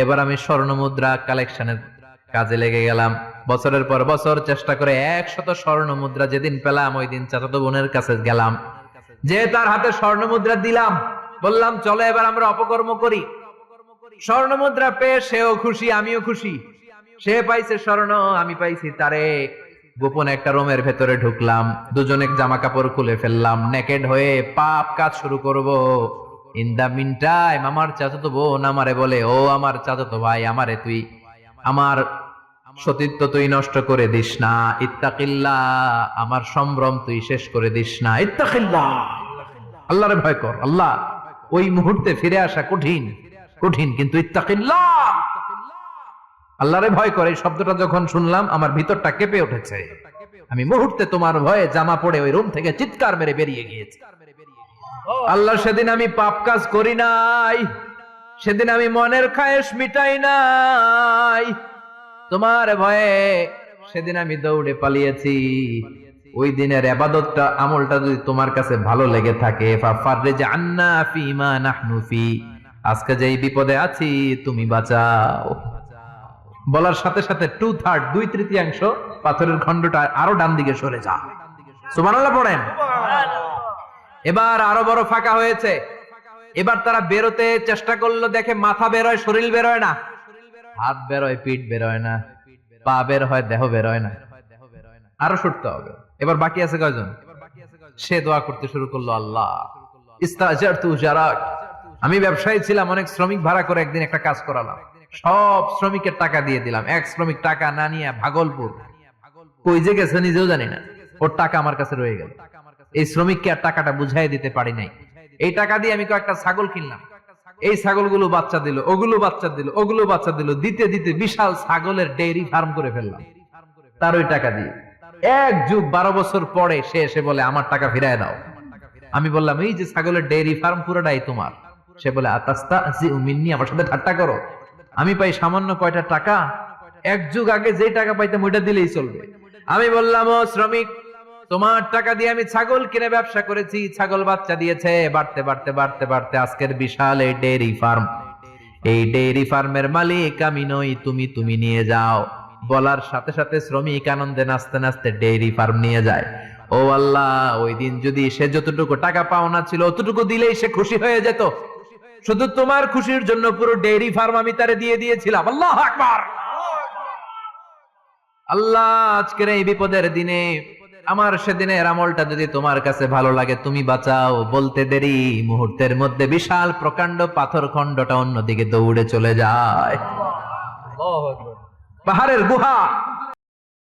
এবার আমি স্বর্ণ মুদ্রা কালেকশনের কাজে লেগে গেলাম। বছরের পর বছর চেষ্টা করে 100 স্বর্ণ মুদ্রা যেদিন পেলাম ওই দিন চাচাতো বোনের কাছে গেলাম, যে তার হাতে স্বর্ণ মুদ্রা দিলাম, বললাম চলো এবার আমরা অপকর্ম করি। স্বর্ণ মুদ্রা পেয়ে সেও খুশি, আমিও খুশি। সে পাইছে স্বর্ণ, আমি পাইছি তারে। গোপন একটা রুমের ভেতরে ঢুকলাম, দুজনে জামা কাপড় খুলে ফেললাম, নেকেড হয়ে পাপ কাজ শুরু করব। ইন দা মিন টাইম আমার চাচাতো বোন আমারে বলে, ও আমার চাচাতো ভাই, আমারে তুই আমার সতীত্ব তুই নষ্ট করে দিস না, ইত্তাকিল্লাহ, আমার সম্ভ্রম তুই শেষ করে দিস না, ইত্তাকিল্লাহ, আল্লাহরে ভয় কর। আল্লাহ ওই মুহূর্তে ফিরে আসা কঠিন কঠিন, কিন্তু ইত্তাকিল্লাহ, আল্লাহরে ভয় করে এই শব্দটা যখন শুনলাম আমার ভিতরটা কেঁপে উঠেছে। আমি মুহূর্তে তোমার ভয়ে জামা পড়ে ওই রুম থেকে চিৎকার মেরে বেরিয়ে গিয়েছি। আল্লাহ সেদিন আমি পাপ কাজ করি নাই, সেদিন আমি মনের খায়েশ মিটাই নাই, তোমার ভয়ে সেদিন আমি দৌড়ে পালিয়েছি। ওই দিনের ইবাদতটা আমলটা যদি তোমার কাছে ভালো লেগে থাকে, ফাফাররিজ আন্না ফিমা নাহনু ফি, আজকে যেই বিপদে আছি তুমি বাঁচাও। বলার সাথে সাথে 2/3 2/3 পাথরের খণ্ডটা আরো ডান দিকে সরে যা। সুবহানাল্লাহ পড়েন। এবার আরো বড় ফাঁকা হয়েছে। এবার তারা বেরোতে চেষ্টা করলো, দেখে মাথা বের হয়, শরীর বের হয় না, হাত বের হয়, পিঠ বের হয় না, পা বের হয়, দেহ বের হয় না, আরো সরতে হবে। এবার বাকি আছে কয়জন? সে দোয়া করতে শুরু করলো, আল্লাহ ইস্তাজারতু জারাক, আমি ব্যবসায়ী ছিলাম, অনেক শ্রমিক ভাড়া করে একদিন একটা কাজ করালাম, সব শ্রমিকের টাকা দিয়ে দিলাম। এক শ্রমিক টাকা না নিয়ে ভাগলপুর কই যে গেছে নিজেও জানি না, ওর টাকা আমার কাছে রয়ে গেল। এই শ্রমিককে আর টাকাটা বুঝাই দিতে পারি নাই। এই টাকা দিয়ে আমি কয়েকটা ছাগল কিনলাম, এই ছাগলগুলো বাচ্চা দিল, ওগুলো বাচ্চা দিল, ওগুলো বাচ্চা দিল, দিতে দিতে বিশাল ছাগলের ডেইরি ফার্ম করে ফেললাম তার ওই টাকা দিয়ে। 1 যুগ 12 বছর পরে সে এসে বলে আমার টাকা ফিরায় দাও। আমি বললাম এই যে ছাগলের ডেইরি ফার্ম পুরোটাই তোমার। সে বলে আতাস্তাহজিউ মিন্নী, আমার সাথে ঠাট্টা করো? আমি পাই সামান্য কয়টা টাকা, 1 যুগ আগে যে টাকা পাইতাম ওইটা দিলেই চলবে। আমি বললাম ও শ্রমিক, তোমার টাকা দিয়ে আমি ছাগল কিনে ব্যবসা করেছি, ছাগল বাচ্চা দিয়েছে, বাড়তে বাড়তে বাড়তে বাড়তে আজকের বিশাল এই ডেইরি ফার্ম। এই ডেইরি ফার্মের মালিক আমি নই, তুমি নিয়ে যাও। বলার সাথে সাথে শ্রমিক আনন্দে নাচতে নাচতে ডেইরি ফার্ম নিয়ে যায়। ও আল্লাহ, ওই দিন যদি সে যতটুকু টাকা পাওনা ছিল অতটুকু দিলেই সে খুশি হয়ে যেত। শুধু তোমার খুশির জন্য পুরো ডেইরি ফার্ম আমি তারে দিয়ে দিয়েছিলাম। আল্লাহু আকবার। আল্লাহ, আজকের এই বিপদের দিনে আমার সেদিনের আমলটা যদি তোমার কাছে ভালো লাগে তুমি বাঁচাও। বলতে দেরি, মুহূর্তের মধ্যে বিশাল প্রকাণ্ড পাথর খণ্ডটা অন্যদিকে দৌড়ে চলে যায়। পাহাড়ের গুহা